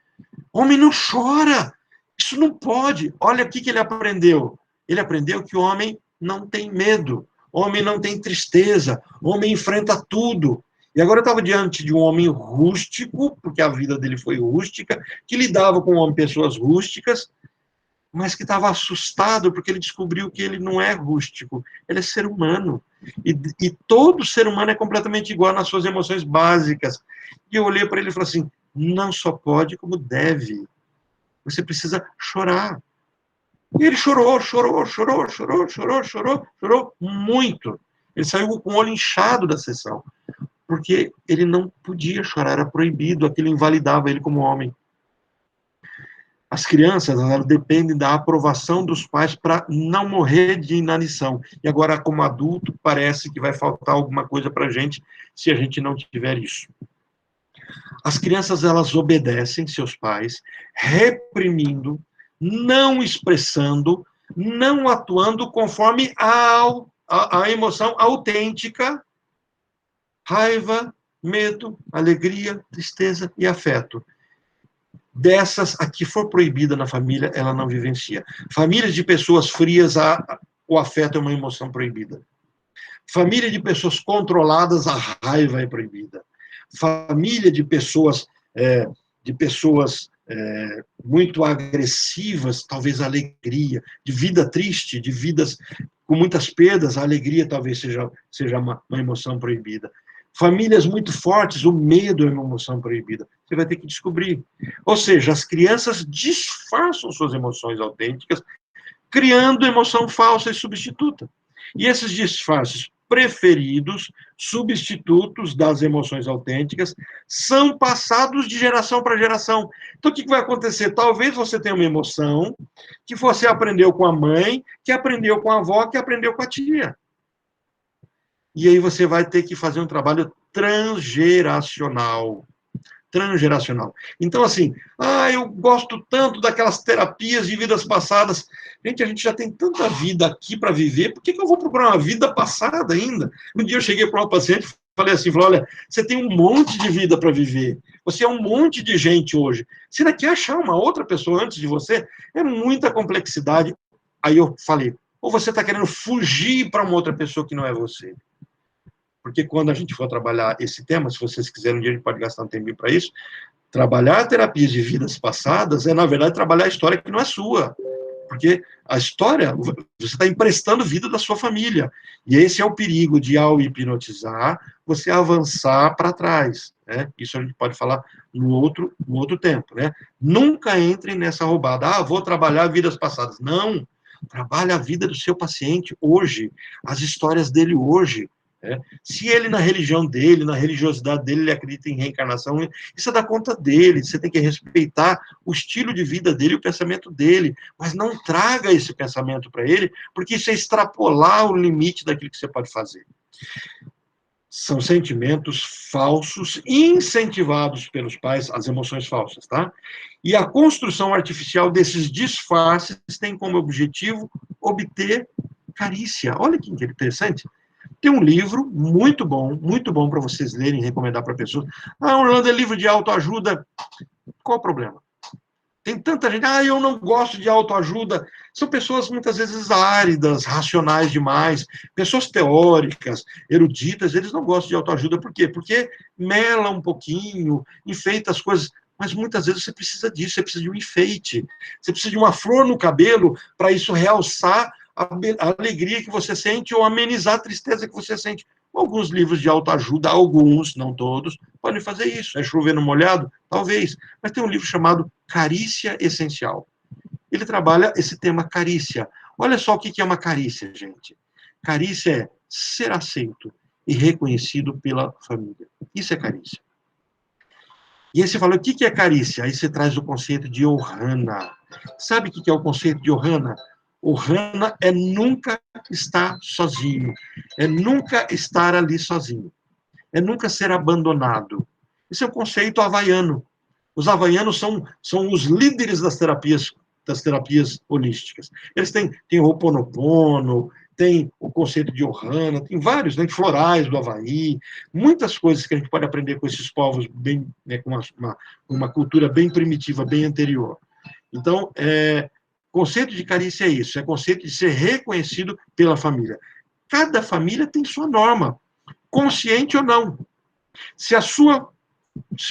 Homem não chora. Isso não pode. Olha o que ele aprendeu. Ele aprendeu que o homem não tem medo. Homem não tem tristeza. Homem enfrenta tudo. E agora eu estava diante de um homem rústico, porque a vida dele foi rústica, que lidava com pessoas rústicas, mas que estava assustado porque ele descobriu que ele não é rústico, ele é ser humano. E todo ser humano é completamente igual nas suas emoções básicas. E eu olhei para ele e falei assim, não só pode, como deve. Você precisa chorar. E ele chorou muito. Ele saiu com o olho inchado da sessão, porque ele não podia chorar, era proibido, aquilo invalidava ele como homem. As crianças, elas dependem da aprovação dos pais para não morrer de inanição. E agora, como adulto, parece que vai faltar alguma coisa para a gente se a gente não tiver isso. As crianças, elas obedecem seus pais, reprimindo, não expressando, não atuando conforme a emoção autêntica, raiva, medo, alegria, tristeza e afeto. Dessas, a que for proibida na família, ela não vivencia. Famílias de pessoas frias, o afeto é uma emoção proibida. Família de pessoas controladas, a raiva é proibida. Família de pessoas muito agressivas, talvez a alegria. De vida triste, de vidas com muitas perdas, a alegria talvez seja uma emoção proibida. Famílias muito fortes, o medo é uma emoção proibida. Você vai ter que descobrir. Ou seja, as crianças disfarçam suas emoções autênticas, criando emoção falsa e substituta. E esses disfarces preferidos, substitutos das emoções autênticas, são passados de geração para geração. Então, o que vai acontecer? Talvez você tenha uma emoção que você aprendeu com a mãe, que aprendeu com a avó, que aprendeu com a tia. E aí você vai ter que fazer um trabalho transgeracional. Então, assim, eu gosto tanto daquelas terapias de vidas passadas. Gente, a gente já tem tanta vida aqui para viver, por que eu vou procurar uma vida passada ainda? Um dia eu cheguei para uma paciente e falei assim, olha, você tem um monte de vida para viver, você é um monte de gente hoje, você ainda quer achar uma outra pessoa antes de você? É muita complexidade. Aí eu falei, ou você está querendo fugir para uma outra pessoa que não é você? Porque quando a gente for trabalhar esse tema, se vocês quiserem, um dia a gente pode gastar um tempinho para isso, trabalhar terapias de vidas passadas é, na verdade, trabalhar a história que não é sua. Porque a história, você está emprestando vida da sua família. E esse é o perigo de, ao hipnotizar, você avançar para trás. Né? Isso a gente pode falar no outro tempo. Né? Nunca entre nessa roubada. Vou trabalhar vidas passadas. Não. Trabalhe a vida do seu paciente hoje. As histórias dele hoje. Se ele, na religião dele, na religiosidade dele, ele acredita em reencarnação, isso é da conta dele, você tem que respeitar o estilo de vida dele, o pensamento dele, mas não traga esse pensamento para ele, porque isso é extrapolar o limite daquilo que você pode fazer. São sentimentos falsos, incentivados pelos pais, as emoções falsas, tá? E a construção artificial desses disfarces tem como objetivo obter carícia. Olha que interessante. Tem um livro muito bom para vocês lerem, recomendar para pessoas. Orlando, é livro de autoajuda. Qual o problema? Tem tanta gente, eu não gosto de autoajuda. São pessoas muitas vezes áridas, racionais demais, pessoas teóricas, eruditas, eles não gostam de autoajuda. Por quê? Porque mela um pouquinho, enfeita as coisas. Mas muitas vezes você precisa disso, você precisa de um enfeite, você precisa de uma flor no cabelo para isso realçar a alegria que você sente ou amenizar a tristeza que você sente. Alguns livros de autoajuda, alguns, não todos, podem fazer isso. É chover no molhado? Talvez. Mas tem um livro chamado Carícia Essencial. Ele trabalha esse tema carícia. Olha só o que é uma carícia, gente. Carícia é ser aceito e reconhecido pela família. Isso é carícia. E aí você fala, o que é carícia? Aí você traz o conceito de Ohana. Sabe o que é o conceito de Ohana? Ohana é nunca estar sozinho. É nunca estar ali sozinho. É nunca ser abandonado. Esse é um conceito havaiano. Os havaianos são os líderes das terapias holísticas. Eles têm o Ho'oponopono, tem o conceito de Ohana, tem vários, né, florais do Havaí, muitas coisas que a gente pode aprender com esses povos bem, né, com uma cultura bem primitiva, bem anterior. Então, conceito de carícia é isso, é conceito de ser reconhecido pela família. Cada família tem sua norma, consciente ou não. Se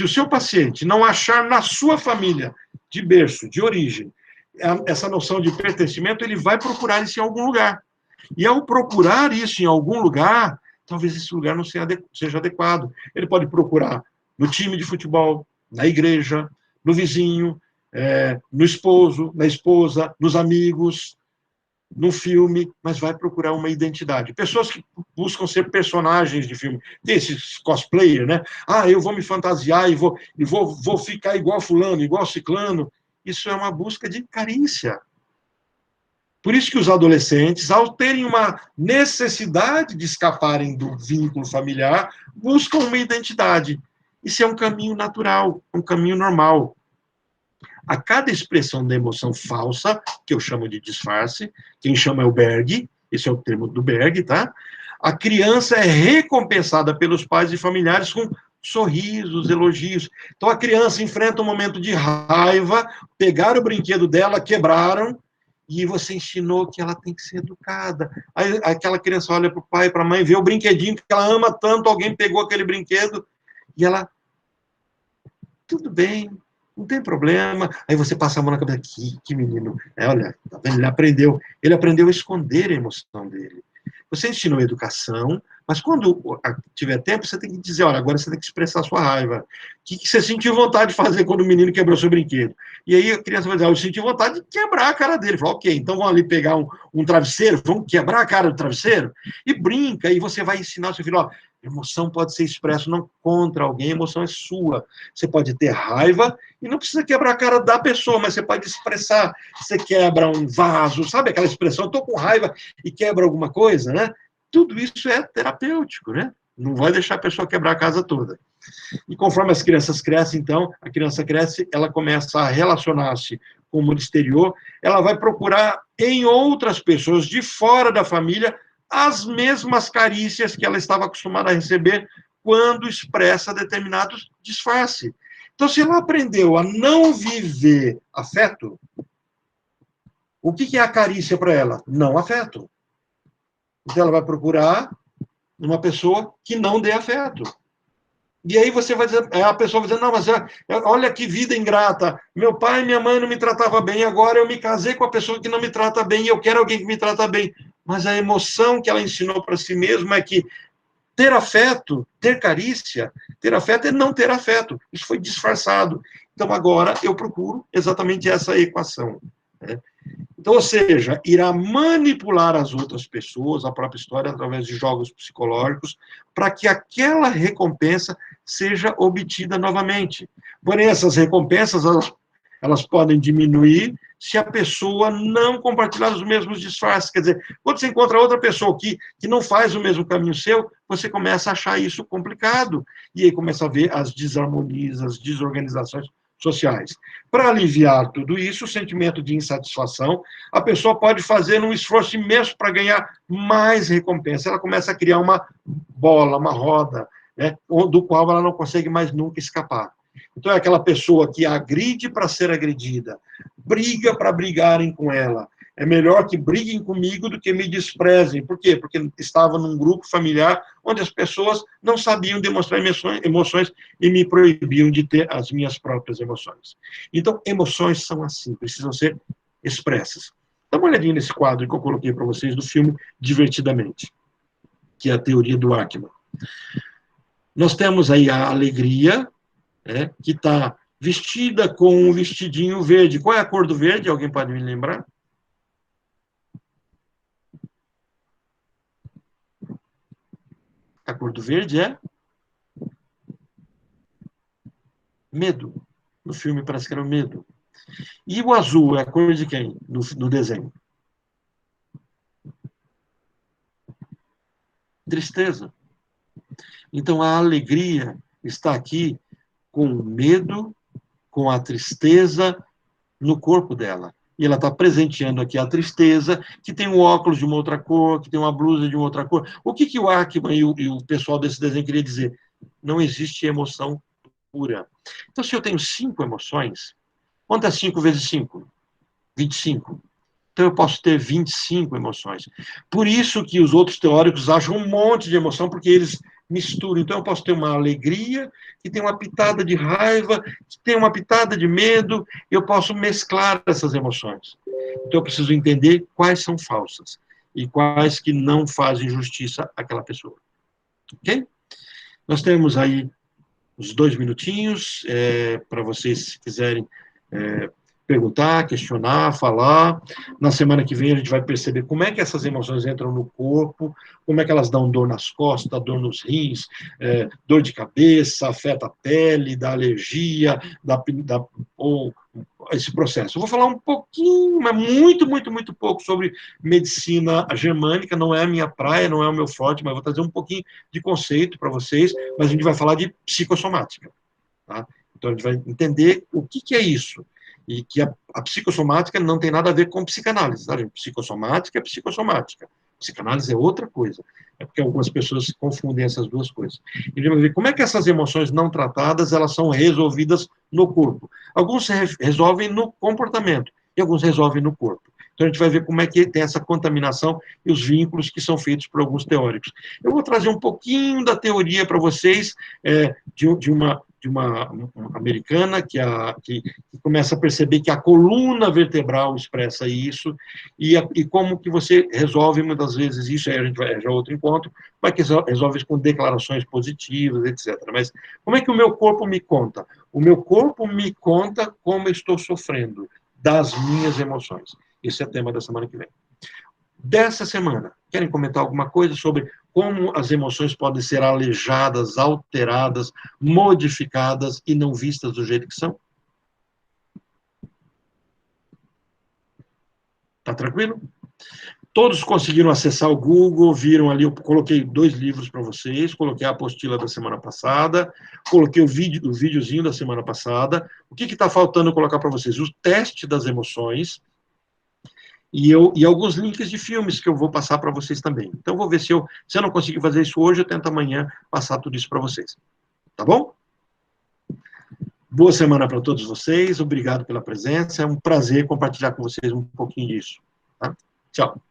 o seu paciente não achar na sua família, de berço, de origem, essa noção de pertencimento, ele vai procurar isso em algum lugar. E ao procurar isso em algum lugar, talvez esse lugar não seja adequado. Ele pode procurar no time de futebol, na igreja, no vizinho, no esposo, na esposa, nos amigos, no filme, mas vai procurar uma identidade. Pessoas que buscam ser personagens de filme. Tem esses cosplayer, né? Eu vou me fantasiar e vou ficar igual fulano, igual ciclano. Isso é uma busca de carícia. Por isso que os adolescentes, ao terem uma necessidade de escaparem do vínculo familiar, buscam uma identidade. Isso é um caminho natural, um caminho normal. A cada expressão da emoção falsa, que eu chamo de disfarce, quem chama é o Berg, esse é o termo do Berg, tá? A criança é recompensada pelos pais e familiares com sorrisos, elogios. Então a criança enfrenta um momento de raiva, pegaram o brinquedo dela, quebraram, e você ensinou que ela tem que ser educada. Aí aquela criança olha para o pai, para a mãe, vê o brinquedinho que ela ama tanto, alguém pegou aquele brinquedo, e ela, tudo bem, não tem problema. Aí você passa a mão na cabeça, que menino, olha, tá vendo? Ele aprendeu a esconder a emoção dele. Você ensinou educação, mas quando tiver tempo, você tem que dizer, olha, agora você tem que expressar a sua raiva. O que você sentiu vontade de fazer quando o menino quebrou seu brinquedo? E aí a criança vai dizer, eu senti vontade de quebrar a cara dele. Fala, ok, então vamos ali pegar um travesseiro, vamos quebrar a cara do travesseiro? E brinca, e você vai ensinar o seu filho, ó, emoção pode ser expressa não contra alguém, a emoção é sua. Você pode ter raiva e não precisa quebrar a cara da pessoa, mas você pode expressar. Você quebra um vaso, sabe aquela expressão, estou com raiva e quebra alguma coisa, né? Tudo isso é terapêutico, né? Não vai deixar a pessoa quebrar a casa toda. E conforme as crianças crescem, então, a criança cresce, ela começa a relacionar-se com o mundo exterior, ela vai procurar em outras pessoas de fora da família as mesmas carícias que ela estava acostumada a receber quando expressa determinados disfarce. Então, se ela aprendeu a não viver afeto, o que é a carícia para ela? Não afeto. Então, ela vai procurar uma pessoa que não dê afeto. E aí você vai dizer, a pessoa vai dizer, não, mas olha que vida ingrata. Meu pai e minha mãe não me tratavam bem, agora eu me casei com a pessoa que não me trata bem e eu quero alguém que me trata bem. Mas a emoção que ela ensinou para si mesma é que ter afeto, ter carícia, ter afeto é não ter afeto. Isso foi disfarçado. Então agora eu procuro exatamente essa equação, né? Então, ou seja, irá manipular as outras pessoas, a própria história, através de jogos psicológicos, para que aquela recompensa seja obtida novamente. Porém, essas recompensas, elas podem diminuir se a pessoa não compartilhar os mesmos disfarces. Quer dizer, quando você encontra outra pessoa que não faz o mesmo caminho seu, você começa a achar isso complicado. E aí começa a ver as desarmonias, as desorganizações sociais. Para aliviar tudo isso, o sentimento de insatisfação, a pessoa pode fazer um esforço imenso para ganhar mais recompensa. Ela começa a criar uma bola, uma roda, né, do qual ela não consegue mais nunca escapar. Então, é aquela pessoa que agride para ser agredida, briga para brigarem com ela, É melhor que briguem comigo do que me desprezem. Por quê? Porque estava num grupo familiar onde as pessoas não sabiam demonstrar emoções e me proibiam de ter as minhas próprias emoções. Então, emoções são assim, precisam ser expressas. Dá uma olhadinha nesse quadro que eu coloquei para vocês do filme Divertidamente, que é a teoria do Ackman. Nós temos aí a alegria, né, que está vestida com um vestidinho verde. Qual é a cor do verde? Alguém pode me lembrar? A cor do verde é medo. No filme parece que era o medo. E o azul é a cor de quem no desenho? Tristeza. Então a alegria está aqui com o medo, com a tristeza no corpo dela. E ela está presenteando aqui a tristeza, que tem um óculos de uma outra cor, que tem uma blusa de uma outra cor. O que o Ackman e o pessoal desse desenho queria dizer? Não existe emoção pura. Então, se eu tenho 5 emoções, quanto é 5 vezes 5? 25. Então, eu posso ter 25 emoções. Por isso que os outros teóricos acham um monte de emoção, porque eles misturam. Então, eu posso ter uma alegria, que tem uma pitada de raiva, que tem uma pitada de medo, e eu posso mesclar essas emoções. Então, eu preciso entender quais são falsas e quais que não fazem justiça àquela pessoa. Ok? Nós temos aí uns 2 minutinhos para vocês, se quiserem perguntar, questionar, falar. Na semana que vem a gente vai perceber como é que essas emoções entram no corpo, como é que elas dão dor nas costas, dor nos rins, dor de cabeça, afeta a pele, dá alergia, ou esse processo. Eu vou falar um pouquinho, mas muito, muito, muito pouco sobre medicina germânica, não é a minha praia, não é o meu forte, mas vou trazer um pouquinho de conceito para vocês, mas a gente vai falar de psicossomática. Tá? Então, a gente vai entender o que é isso. E que a psicossomática não tem nada a ver com psicanálise. Tá, gente? Psicossomática é psicossomática. Psicanálise é outra coisa. É porque algumas pessoas confundem essas duas coisas. E a gente vai ver como é que essas emoções não tratadas elas são resolvidas no corpo. Alguns resolvem no comportamento e alguns resolvem no corpo. Então, a gente vai ver como é que tem essa contaminação e os vínculos que são feitos por alguns teóricos. Eu vou trazer um pouquinho da teoria para vocês, de uma americana que começa a perceber que a coluna vertebral expressa isso, e como que você resolve muitas vezes isso, aí a gente vai já outro encontro, mas que resolve isso com declarações positivas, etc. Mas como é que o meu corpo me conta? O meu corpo me conta como eu estou sofrendo das minhas emoções. Esse é o tema da semana que vem. Dessa semana, querem comentar alguma coisa sobre como as emoções podem ser alejadas, alteradas, modificadas e não vistas do jeito que são? Tá tranquilo? Todos conseguiram acessar o Google, viram ali, eu coloquei 2 livros para vocês, coloquei a apostila da semana passada, coloquei o videozinho da semana passada. O que está faltando colocar para vocês? O teste das emoções, e alguns links de filmes que eu vou passar para vocês também. Então, vou ver se eu não conseguir fazer isso hoje, eu tento amanhã passar tudo isso para vocês. Tá bom? Boa semana para todos vocês, obrigado pela presença, é um prazer compartilhar com vocês um pouquinho disso. Tá? Tchau.